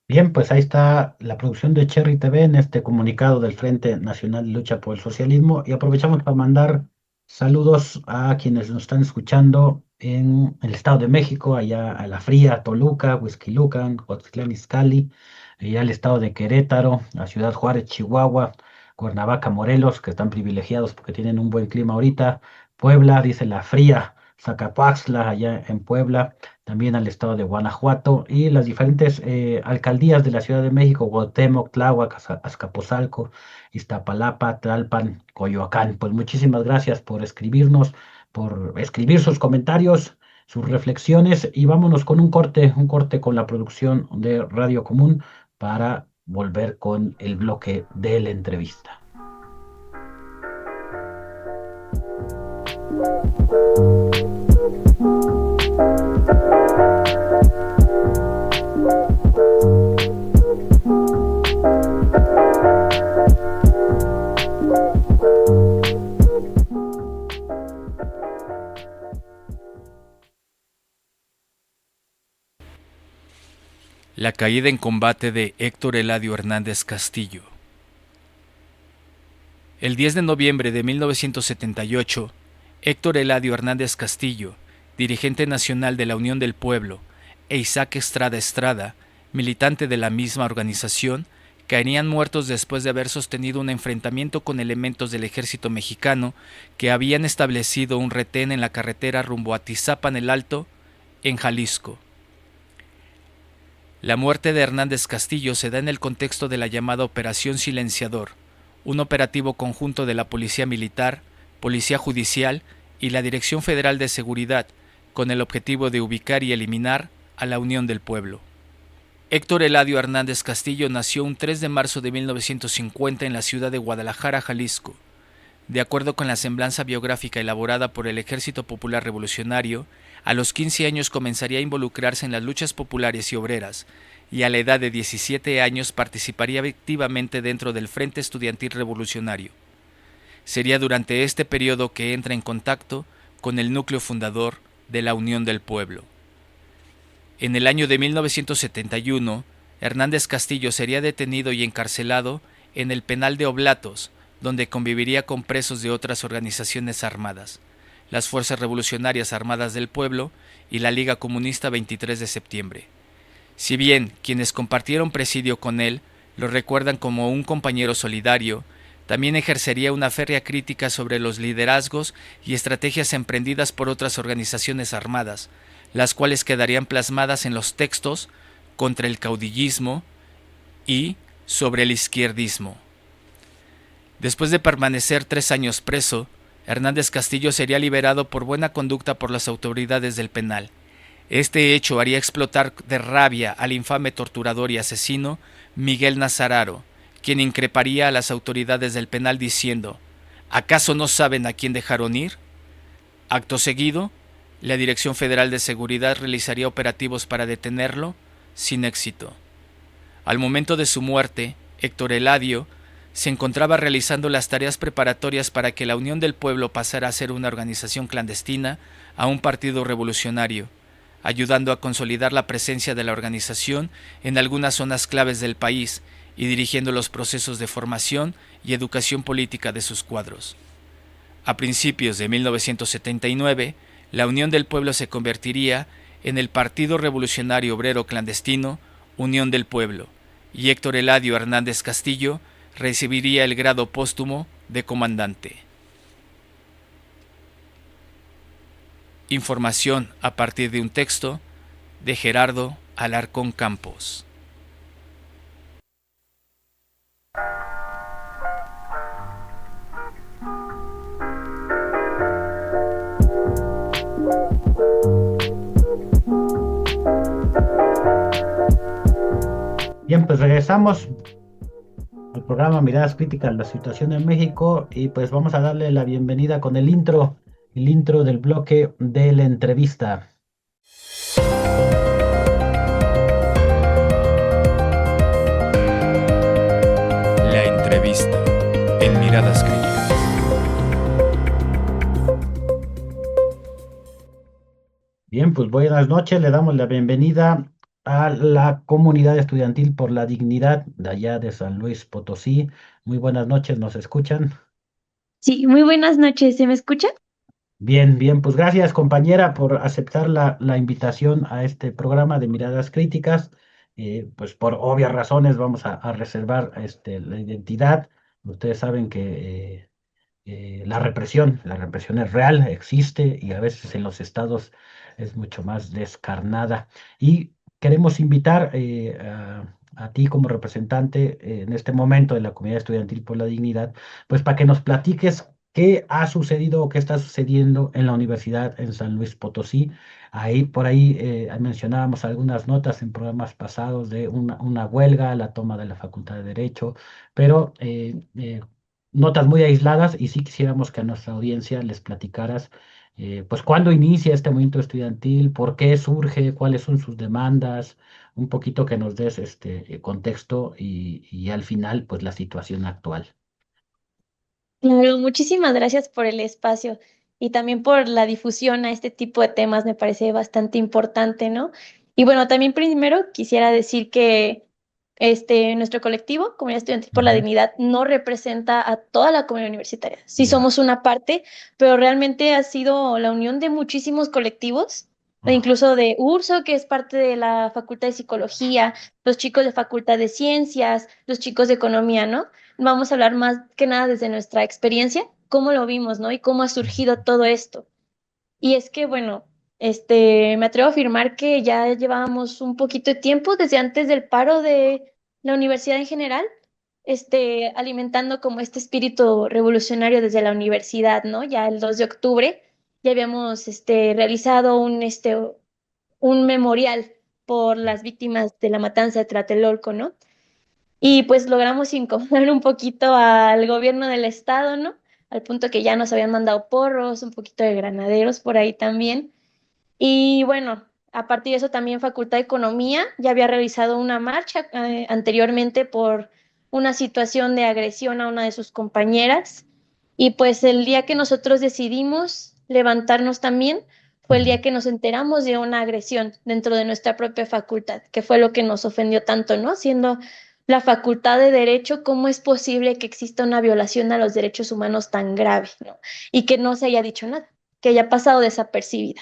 Bien, pues ahí está la producción de Cherry TV en este comunicado del Frente Nacional de Lucha por el Socialismo, y aprovechamos para mandar saludos a quienes nos están escuchando en el Estado de México, allá a La Fría, Toluca, Huixquilucan, Huautitlán Izcalli, allá al Estado de Querétaro, a Ciudad Juárez, Chihuahua, Cuernavaca, Morelos, que están privilegiados porque tienen un buen clima ahorita, Puebla, dice La Fría, Zacapuaxtla, allá en Puebla, también al estado de Guanajuato y las diferentes alcaldías de la Ciudad de México: Cuauhtémoc, Tláhuac, Azcapotzalco, Iztapalapa, Tlalpan, Coyoacán. Pues muchísimas gracias por escribirnos, por escribir sus comentarios, sus reflexiones, y vámonos con un corte con la producción de Radio Común para volver con el bloque de la entrevista. La caída en combate de Héctor Eladio Hernández Castillo. El 10 de noviembre de 1978, Héctor Eladio Hernández Castillo, dirigente nacional de la Unión del Pueblo, e Isaac Estrada Estrada, militante de la misma organización, caerían muertos después de haber sostenido un enfrentamiento con elementos del ejército mexicano que habían establecido un retén en la carretera rumbo a Tizapan el Alto, en Jalisco. La muerte de Hernández Castillo se da en el contexto de la llamada Operación Silenciador, un operativo conjunto de la Policía Militar, Policía Judicial y la Dirección Federal de Seguridad, con el objetivo de ubicar y eliminar a la Unión del Pueblo. Héctor Eladio Hernández Castillo nació un 3 de marzo de 1950 en la ciudad de Guadalajara, Jalisco. De acuerdo con la semblanza biográfica elaborada por el Ejército Popular Revolucionario, a los 15 años comenzaría a involucrarse en las luchas populares y obreras, y a la edad de 17 años participaría activamente dentro del Frente Estudiantil Revolucionario. Sería durante este periodo que entra en contacto con el núcleo fundador de la Unión del Pueblo. En el año de 1971, Hernández Castillo sería detenido y encarcelado en el penal de Oblatos, donde conviviría con presos de otras organizaciones armadas, las Fuerzas Revolucionarias Armadas del Pueblo y la Liga Comunista 23 de septiembre. Si bien quienes compartieron presidio con él lo recuerdan como un compañero solidario, también ejercería una férrea crítica sobre los liderazgos y estrategias emprendidas por otras organizaciones armadas, las cuales quedarían plasmadas en los textos contra el caudillismo y sobre el izquierdismo. Después de permanecer 3 años preso, Hernández Castillo sería liberado por buena conducta por las autoridades del penal. Este hecho haría explotar de rabia al infame torturador y asesino Miguel Nazararo, quien increparía a las autoridades del penal diciendo: ¿acaso no saben a quién dejaron ir? Acto seguido, la Dirección Federal de Seguridad realizaría operativos para detenerlo, sin éxito. Al momento de su muerte, Héctor Eladio se encontraba realizando las tareas preparatorias para que la Unión del Pueblo pasara a ser una organización clandestina a un partido revolucionario, ayudando a consolidar la presencia de la organización en algunas zonas claves del país y dirigiendo los procesos de formación y educación política de sus cuadros. A principios de 1979, la Unión del Pueblo se convertiría en el Partido Revolucionario Obrero Clandestino Unión del Pueblo, y Héctor Eladio Hernández Castillo recibiría el grado póstumo de comandante. Información a partir de un texto de Gerardo Alarcón Campos. Bien, pues regresamos al programa Miradas Críticas, la situación en México, y pues vamos a darle la bienvenida con el intro del bloque de la entrevista. La entrevista en Miradas Críticas. Bien, pues buenas noches, le damos la bienvenida a la comunidad estudiantil por la dignidad de allá de San Luis Potosí. Muy buenas noches, ¿nos escuchan? Sí, muy buenas noches. ¿Se me escucha? Bien, bien, pues gracias compañera por aceptar la invitación a este programa de Miradas Críticas. Pues por obvias razones vamos a reservar la identidad. Ustedes saben que la represión es real, existe y a veces en los estados es mucho más descarnada. Y queremos invitar a ti como representante en este momento de la comunidad estudiantil por la dignidad, pues para que nos platiques qué ha sucedido o qué está sucediendo en la universidad en San Luis Potosí. Ahí, por ahí mencionábamos algunas notas en programas pasados de una huelga, la toma de la Facultad de Derecho, pero notas muy aisladas y sí quisiéramos que a nuestra audiencia les platicaras pues cuándo inicia este movimiento estudiantil, por qué surge, cuáles son sus demandas, un poquito que nos des este contexto y al final pues la situación actual. Claro, muchísimas gracias por el espacio y también por la difusión a este tipo de temas. Me parece bastante importante, ¿no? Y bueno, también primero quisiera decir que nuestro colectivo, Comunidad Estudiantil por la Ujú. Dignidad, no representa a toda la comunidad universitaria. Sí Ya. somos una parte, pero realmente ha sido la unión de muchísimos colectivos, e Ah, incluso de URSO, que es parte de la Facultad de Psicología, los chicos de Facultad de Ciencias, los chicos de Economía, ¿no? Vamos a hablar más que nada desde nuestra experiencia, cómo lo vimos, ¿no? Y cómo ha surgido todo esto. Y es que, bueno, me atrevo a afirmar que ya llevábamos un poquito de tiempo desde antes del paro de la universidad en general, alimentando como este espíritu revolucionario desde la universidad, ¿no? Ya el 2 de octubre ya habíamos, realizado un memorial por las víctimas de la matanza de Tlatelolco, ¿no? Y pues logramos incomodar un poquito al gobierno del estado, ¿no? Al punto que ya nos habían mandado porros, un poquito de granaderos por ahí también. Y bueno, a partir de eso también Facultad de Economía ya había realizado una marcha anteriormente por una situación de agresión a una de sus compañeras. Y pues el día que nosotros decidimos levantarnos también fue el ujú. día que nos enteramos de una agresión dentro de nuestra propia facultad, que fue lo que nos ofendió tanto, ¿no? Siendo la Facultad de Derecho, ¿cómo es posible que exista una violación a los derechos humanos tan grave, ¿no? Y que no se haya dicho nada, que haya pasado desapercibida.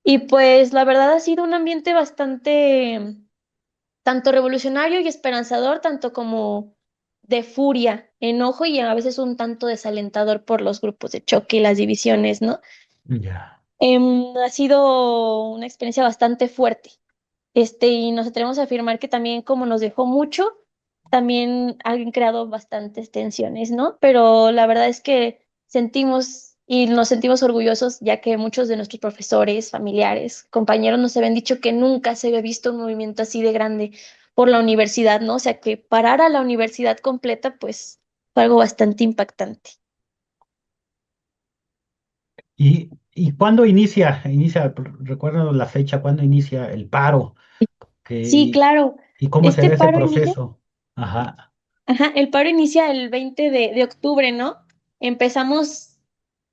Y pues la verdad ha sido un ambiente bastante tanto revolucionario y esperanzador, tanto como de furia, enojo y a veces un tanto desalentador por los grupos de choque y las divisiones, ¿no? Ya. Ha sido una experiencia bastante fuerte. Y nos atrevemos a afirmar que también como nos dejó mucho, también han creado bastantes tensiones, ¿no? Pero la verdad es que sentimos y nos sentimos orgullosos ya que muchos de nuestros profesores, familiares, compañeros nos habían dicho que nunca se había visto un movimiento así de grande por la universidad, ¿no? O sea, que parar a la universidad completa, pues fue algo bastante impactante. ¿Y cuándo inicia, recuerdan la fecha, cuándo inicia el paro? Que, Sí, claro. y cómo se Este da ese paro inicia. proceso? Ajá. Ajá, el paro inicia el 20 de octubre, ¿no? Empezamos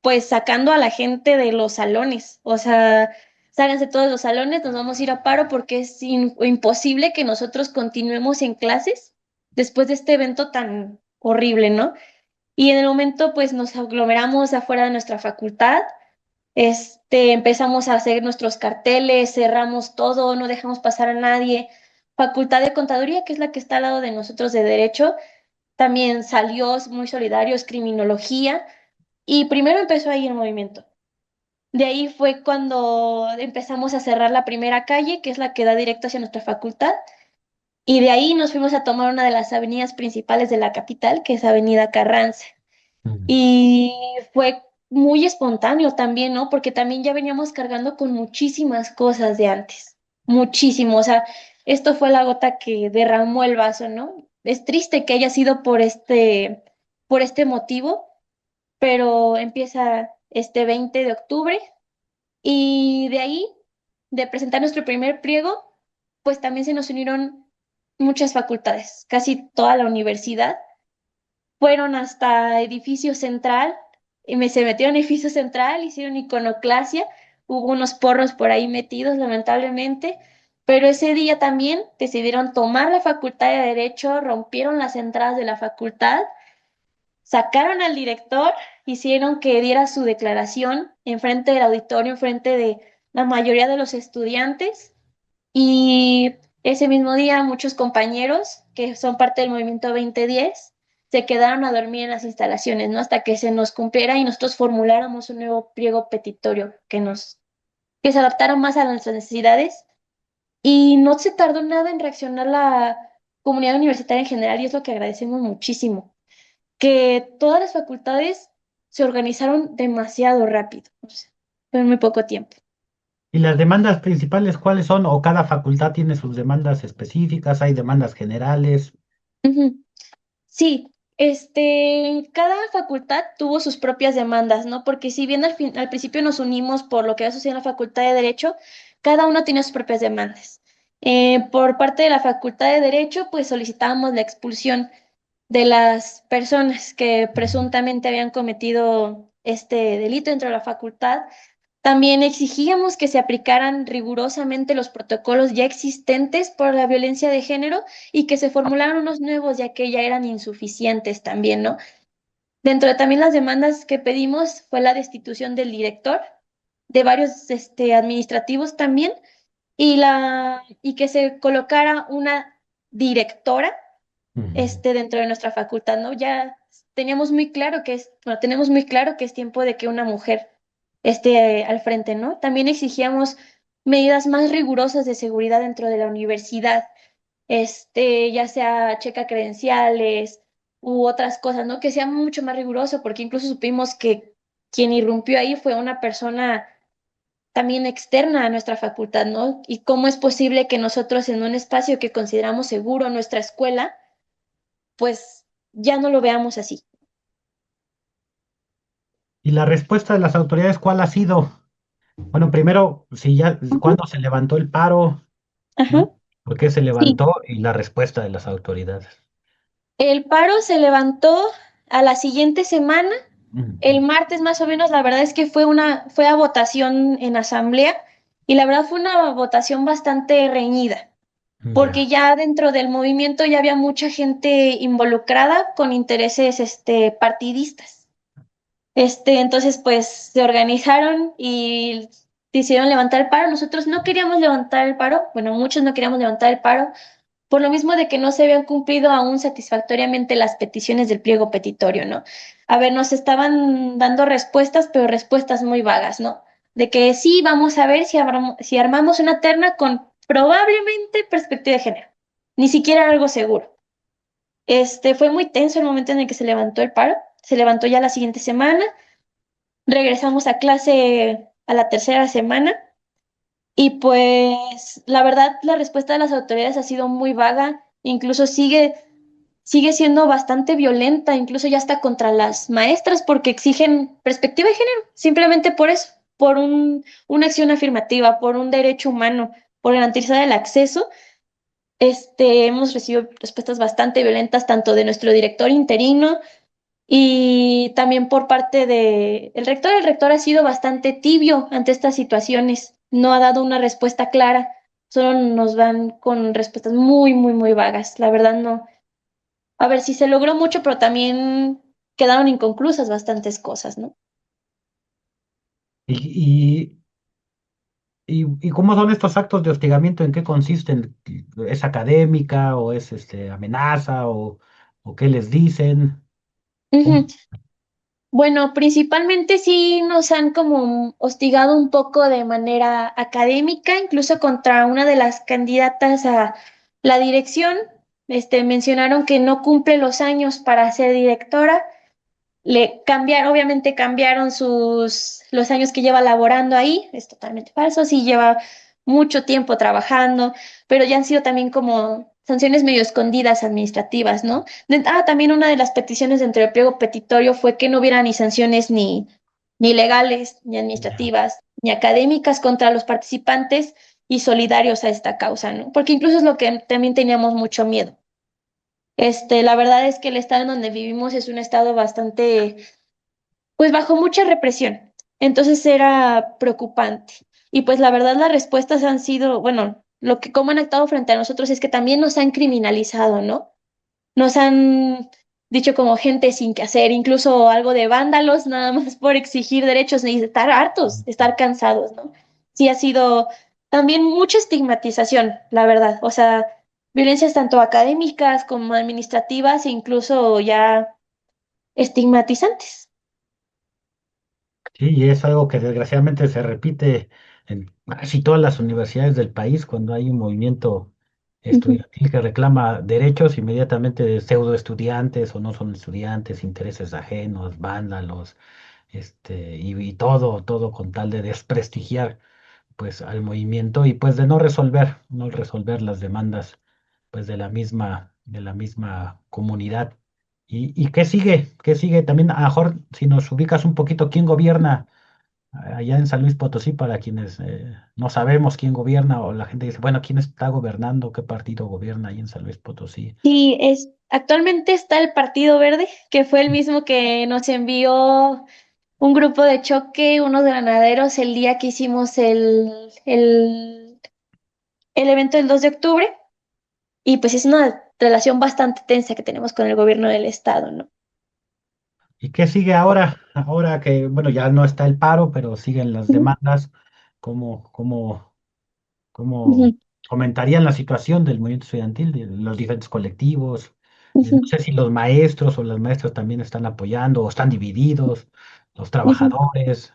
pues sacando a la gente de los salones, o sea, ságanse todos los salones, nos vamos a ir a paro porque es imposible que nosotros continuemos en clases después de este evento tan horrible, ¿no? Y en el momento, pues nos aglomeramos afuera de nuestra facultad, empezamos a hacer nuestros carteles, cerramos todo, no dejamos pasar a nadie. Facultad de Contaduría, que es la que está al lado de nosotros de Derecho, también salió muy solidarios, Criminología, y primero empezó ahí el movimiento. De ahí fue cuando empezamos a cerrar la primera calle, que es la que da directo hacia nuestra facultad, y de ahí nos fuimos a tomar una de las avenidas principales de la capital, que es Avenida Carranza. Mm. Y fue muy espontáneo también, ¿no? Porque también ya veníamos cargando con muchísimas cosas de antes, muchísimo. O sea, esto fue la gota que derramó el vaso, ¿no? Es triste que haya sido por este motivo, pero empieza este 20 de octubre y de ahí, de presentar nuestro primer pliego, pues también se nos unieron muchas facultades, casi toda la universidad fueron hasta edificio central, se metieron a edificio central, hicieron iconoclasia, hubo unos porros por ahí metidos, lamentablemente, pero ese día también decidieron tomar la facultad de Derecho, rompieron las entradas de la facultad, sacaron al director, hicieron que diera su declaración enfrente del auditorio, enfrente de la mayoría de los estudiantes, y ese mismo día muchos compañeros que son parte del movimiento 2010 se quedaron a dormir en las instalaciones, ¿no? Hasta que se nos cumpliera y nosotros formuláramos un nuevo pliego petitorio que se adaptara más a nuestras necesidades. Y no se tardó nada en reaccionar la comunidad universitaria en general y es lo que agradecemos muchísimo, que todas las facultades se organizaron demasiado rápido, o sea, fue en muy poco tiempo. ¿Y las demandas principales cuáles son? ¿O cada facultad tiene sus demandas específicas? ¿Hay demandas generales? Ujú. Sí, cada facultad tuvo sus propias demandas, ¿no? Porque si bien al principio nos unimos por lo que sucedido en la Facultad de Derecho, cada uno tiene sus propias demandas. Por parte de la Facultad de Derecho, pues solicitábamos la expulsión de las personas que presuntamente habían cometido este delito dentro de la facultad. También exigíamos que se aplicaran rigurosamente los protocolos ya existentes por la violencia de género y que se formularan unos nuevos, ya que ya eran insuficientes también, ¿no? Dentro de también las demandas que pedimos fue la destitución del director, de varios administrativos también, y que se colocara una directora Ujú. dentro de nuestra facultad, ¿no? Ya teníamos muy claro bueno, tenemos muy claro que es tiempo de que una mujer esté al frente, ¿no? También exigíamos medidas más rigurosas de seguridad dentro de la universidad, ya sea checa credenciales u otras cosas, ¿no? Que sea mucho más riguroso, porque incluso supimos que quien irrumpió ahí fue una persona también externa a nuestra facultad, ¿no? Y cómo es posible que nosotros en un espacio que consideramos seguro, nuestra escuela, pues ya no lo veamos así. ¿Y la respuesta de las autoridades cuál ha sido? Bueno, primero, si ya, Ujú. ¿cuándo se levantó el paro? Ajá, ¿No? ¿Por qué se sí. levantó? Y la respuesta de las autoridades. El paro se levantó a la siguiente semana, el Ujú. martes más o menos, la verdad es que fue a votación en asamblea y la verdad fue una votación bastante reñida, Ya. porque ya dentro del movimiento ya había mucha gente involucrada con intereses partidistas. Entonces, pues se organizaron y decidieron levantar el paro. Nosotros no queríamos levantar el paro, bueno, muchos no queríamos levantar el paro, por lo mismo de que no se habían cumplido aún satisfactoriamente las peticiones del pliego petitorio, ¿no? A ver, nos estaban dando respuestas, pero respuestas muy vagas, ¿no? De que sí, vamos a ver si armamos una terna con probablemente perspectiva de género. Ni siquiera era algo seguro. Fue muy tenso el momento en el que se levantó el paro. Se levantó ya la siguiente semana. Regresamos a clase a la tercera semana y pues la verdad la respuesta de las autoridades ha sido muy vaga, incluso sigue siendo bastante violenta, incluso ya está contra las maestras porque exigen perspectiva de género, simplemente por eso, por una acción afirmativa, por un derecho humano, por garantizar el acceso. Hemos recibido respuestas bastante violentas tanto de nuestro director interino y también por parte de el rector ha sido bastante tibio ante estas situaciones, no ha dado una respuesta clara, solo nos van con respuestas muy, muy, muy vagas. La verdad no. a ver, si se logró mucho, pero también quedaron inconclusas bastantes cosas, ¿no? ¿Y, y cómo son estos actos de hostigamiento? ¿En qué consisten? ¿Es académica o es amenaza o qué les dicen? Ujú. ¿Cómo? Bueno, principalmente sí nos han como hostigado un poco de manera académica, incluso contra una de las candidatas a la dirección. Mencionaron que no cumple los años para ser directora. Le cambiaron, obviamente cambiaron los años que lleva laborando ahí, es totalmente falso, sí lleva mucho tiempo trabajando, pero ya han sido también como sanciones medio escondidas administrativas, ¿no? También una de las peticiones dentro del pliego petitorio fue que no hubiera ni sanciones ni legales, ni Ya. administrativas, ni académicas contra los participantes y solidarios a esta causa, ¿no? Porque incluso es lo que también teníamos mucho miedo. La verdad es que el estado en donde vivimos es un estado bastante, pues bajo mucha represión. Entonces era preocupante. Y pues la verdad las respuestas han sido, bueno, lo que como han actuado frente a nosotros es que también nos han criminalizado, ¿no? Nos han dicho como gente sin que hacer, incluso algo de vándalos, nada más por exigir derechos y estar hartos, estar cansados, ¿no? Sí ha sido también mucha estigmatización, la verdad. O sea, violencias tanto académicas como administrativas e incluso ya estigmatizantes. Sí, y es algo que desgraciadamente se repite en casi todas las universidades del país cuando hay un movimiento Ujú, estudiantil que reclama derechos, inmediatamente de pseudo estudiantes o no son estudiantes, intereses ajenos, vándalos, y todo con tal de desprestigiar pues al movimiento y pues de no resolver las demandas pues de la misma comunidad. Y qué sigue? ¿Qué sigue? También, a lo mejor, si nos ubicas un poquito, ¿quién gobierna allá en San Luis Potosí para quienes no sabemos quién gobierna o la gente dice, bueno, ¿quién está gobernando? ¿Qué partido gobierna ahí en San Luis Potosí? sí, actualmente está el Partido Verde, que fue el mismo que nos envió un grupo de choque, unos granaderos, el día que hicimos el evento del 2 de octubre. Y pues es una relación bastante tensa que tenemos con el gobierno del estado, ¿no? ¿Y qué sigue ahora? Ahora que, bueno, ya no está el paro, pero siguen las Ujú, demandas. ¿Cómo, cómo ujú, comentarían la situación del movimiento estudiantil, de los diferentes colectivos? No ujú, sé si los maestros o las maestras también están apoyando o están divididos, los ujú, trabajadores.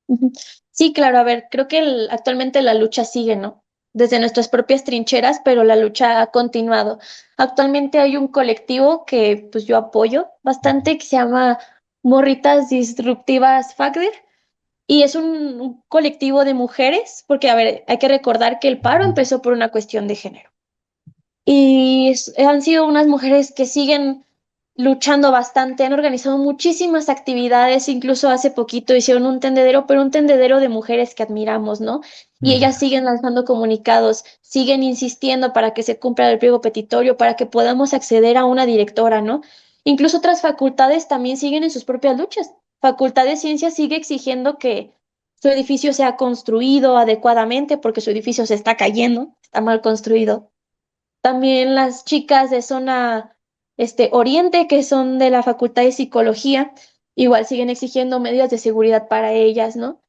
ujú. Sí, claro, a ver, creo que actualmente la lucha sigue, ¿no? Desde nuestras propias trincheras, pero la lucha ha continuado. Actualmente hay un colectivo que pues yo apoyo bastante que se llama Morritas Disruptivas FACDER y es un colectivo de mujeres, porque a ver, hay que recordar que el paro Ujú. empezó por una cuestión de género. Y han sido unas mujeres que siguen luchando bastante, han organizado muchísimas actividades, incluso hace poquito hicieron un tendedero, pero un tendedero de mujeres que admiramos, ¿no? Y ellas Ya. siguen lanzando comunicados, siguen insistiendo para que se cumpla el pliego petitorio, para que podamos acceder a una directora, ¿no? Incluso otras facultades también siguen en sus propias luchas. Facultad de Ciencias sigue exigiendo que su edificio sea construido adecuadamente porque su edificio se está cayendo, está mal construido. También las chicas de zona oriente, que son de la Facultad de Psicología, igual siguen exigiendo medidas de seguridad para ellas, ¿no?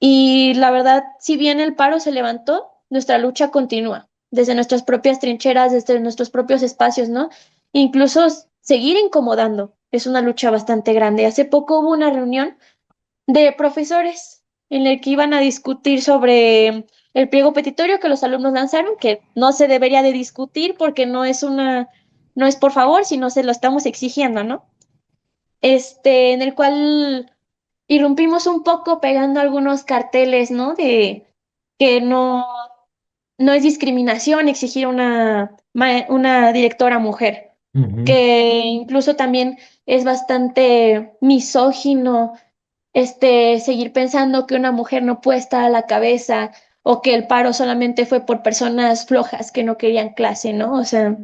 Y la verdad, si bien el paro se levantó, nuestra lucha continúa, desde nuestras propias trincheras, desde nuestros propios espacios, ¿no? Incluso seguir incomodando es una lucha bastante grande. Hace poco hubo una reunión de profesores en el que iban a discutir sobre el pliego petitorio que los alumnos lanzaron, que no se debería de discutir porque no es por favor, sino se lo estamos exigiendo, ¿no? En el cual irrumpimos un poco pegando algunos carteles, ¿no? De que no es discriminación exigir una directora mujer, Ujú. que incluso también es bastante misógino seguir pensando que una mujer no puede estar a la cabeza o que el paro solamente fue por personas flojas que no querían clase, ¿no? O sea,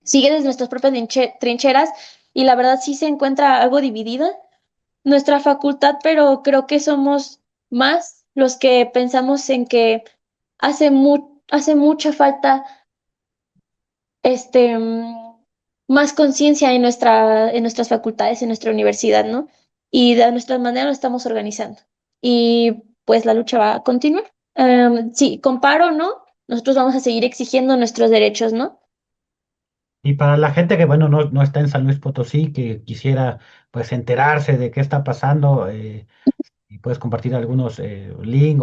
sigue desde nuestras propias trincheras y la verdad sí se encuentra algo dividida nuestra facultad, pero creo que somos más los que pensamos en que hace mucha falta este, mm, más conciencia en nuestras facultades, en nuestra universidad, ¿no? Y de nuestra manera nos estamos organizando. Y pues la lucha va a continuar. Sí, comparo, ¿no? Nosotros vamos a seguir exigiendo nuestros derechos, ¿no? Y para la gente que, bueno, no está en San Luis Potosí, que quisiera pues enterarse de qué está pasando, y puedes compartir algunos links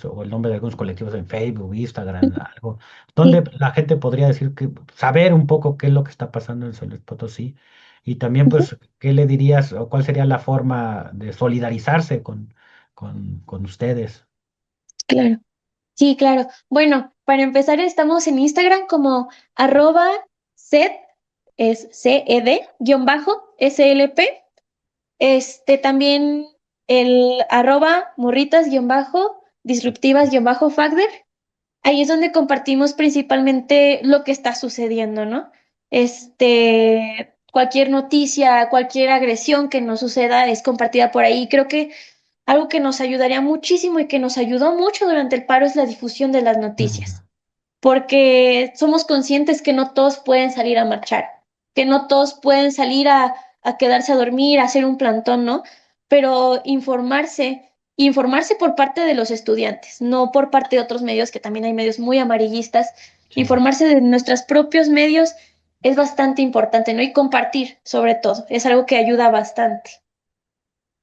o o el nombre de algunos colectivos en Facebook, Instagram, algo, donde Sí. la gente podría decir que saber un poco qué es lo que está pasando en San Luis Potosí y también Ujú. pues qué le dirías o cuál sería la forma de solidarizarse con ustedes. Claro. Sí, claro. Bueno, para empezar, estamos en Instagram como @sed, es CED, _SLP. También el @morritas disruptivas Fagder. Ahí es donde compartimos principalmente lo que está sucediendo, ¿no? Cualquier noticia, cualquier agresión que nos suceda es compartida por ahí. Creo que algo que nos ayudaría muchísimo y que nos ayudó mucho durante el paro es la difusión de las Ujú. noticias, porque somos conscientes que no todos pueden salir a marchar, que no todos pueden salir a quedarse a dormir, a hacer un plantón, ¿no? Pero informarse por parte de los estudiantes, no por parte de otros medios, que también hay medios muy amarillistas, Sí. informarse de nuestros propios medios es bastante importante, ¿no? Y compartir, sobre todo, es algo que ayuda bastante.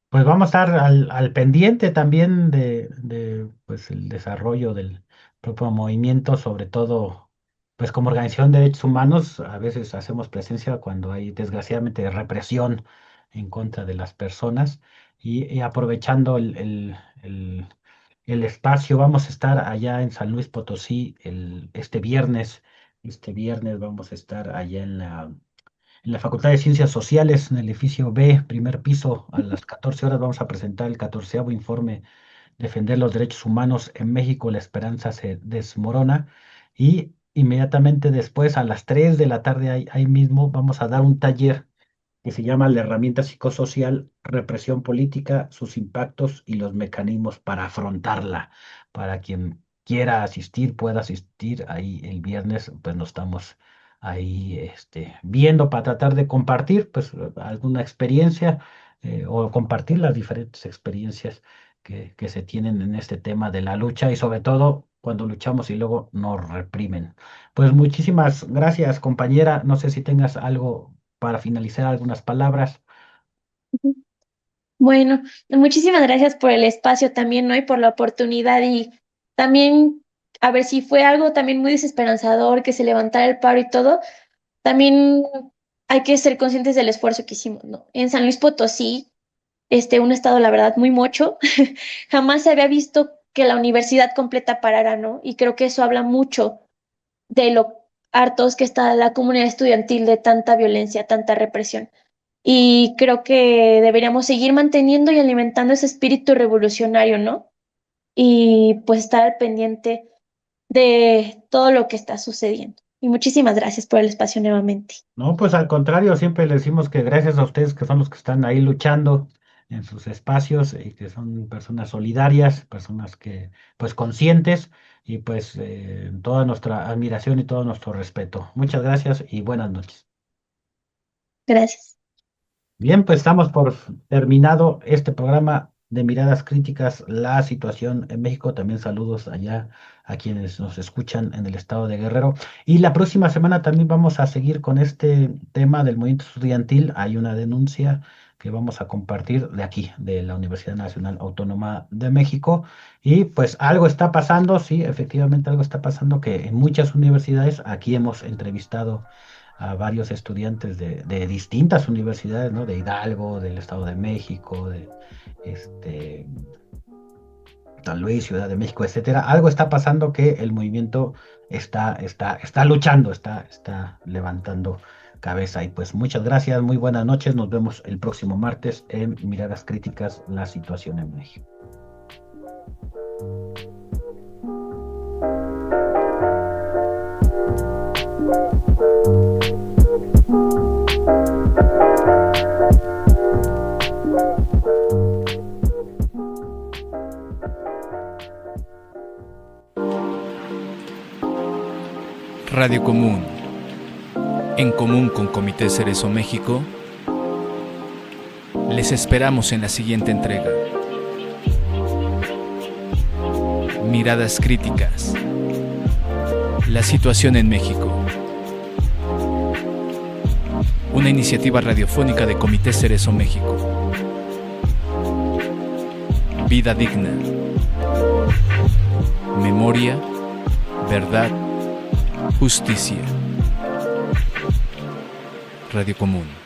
Pues vamos a estar al pendiente también de pues el desarrollo del propio movimiento, sobre todo pues como organización de derechos humanos, a veces hacemos presencia cuando hay desgraciadamente represión en contra de las personas y aprovechando el espacio, vamos a estar allá en San Luis Potosí este viernes vamos a estar allá en la Facultad de Ciencias Sociales, en el edificio B, primer piso, a las 14 horas vamos a presentar el 14º informe Defender los Derechos Humanos en México, la esperanza se desmorona. Y inmediatamente después, a las 3 de la tarde, ahí mismo, vamos a dar un taller que se llama La herramienta psicosocial, represión política, sus impactos y los mecanismos para afrontarla. Para quien quiera asistir, pueda asistir ahí el viernes, pues nos estamos ahí viendo para tratar de compartir pues alguna experiencia o compartir las diferentes experiencias que se tienen en este tema de la lucha y sobre todo cuando luchamos y luego nos reprimen. Pues muchísimas gracias, compañera. No sé si tengas algo para finalizar, algunas palabras. Bueno, muchísimas gracias por el espacio también, ¿no? Y por la oportunidad y también, a ver si fue algo también muy desesperanzador que se levantara el paro y todo, también hay que ser conscientes del esfuerzo que hicimos, ¿no? En San Luis Potosí, un estado, la verdad, muy mocho, jamás se había visto que la universidad completa parara, ¿no? Y creo que eso habla mucho de lo hartos que está la comunidad estudiantil de tanta violencia, tanta represión. Y creo que deberíamos seguir manteniendo y alimentando ese espíritu revolucionario, ¿no? Y pues estar al pendiente de todo lo que está sucediendo. Y muchísimas gracias por el espacio nuevamente. No, pues al contrario, siempre le decimos que gracias a ustedes que son los que están ahí luchando en sus espacios y que son personas solidarias, personas que pues conscientes y pues toda nuestra admiración y todo nuestro respeto. Muchas gracias y buenas noches. Gracias. Bien, pues estamos por terminado este programa de Miradas Críticas, la situación en México. También saludos allá a quienes nos escuchan en el estado de Guerrero. Y la próxima semana también vamos a seguir con este tema del movimiento estudiantil. Hay una denuncia que vamos a compartir de aquí, de la Universidad Nacional Autónoma de México. Y pues algo está pasando, sí, efectivamente algo está pasando que en muchas universidades, aquí hemos entrevistado a varios estudiantes de distintas universidades, ¿no? De Hidalgo, del Estado de México, de este, San Luis, Ciudad de México, etcétera. Algo está pasando que el movimiento está luchando, está levantando cabeza. Y pues muchas gracias, muy buenas noches. Nos vemos el próximo martes en Miradas Críticas, la situación en México. Radio Común. En común con Comité Cerezo México, les esperamos en la siguiente entrega. Miradas críticas. La situación en México. Una iniciativa radiofónica de Comité Cerezo México. Vida digna. Memoria, verdad, justicia. Radio Común.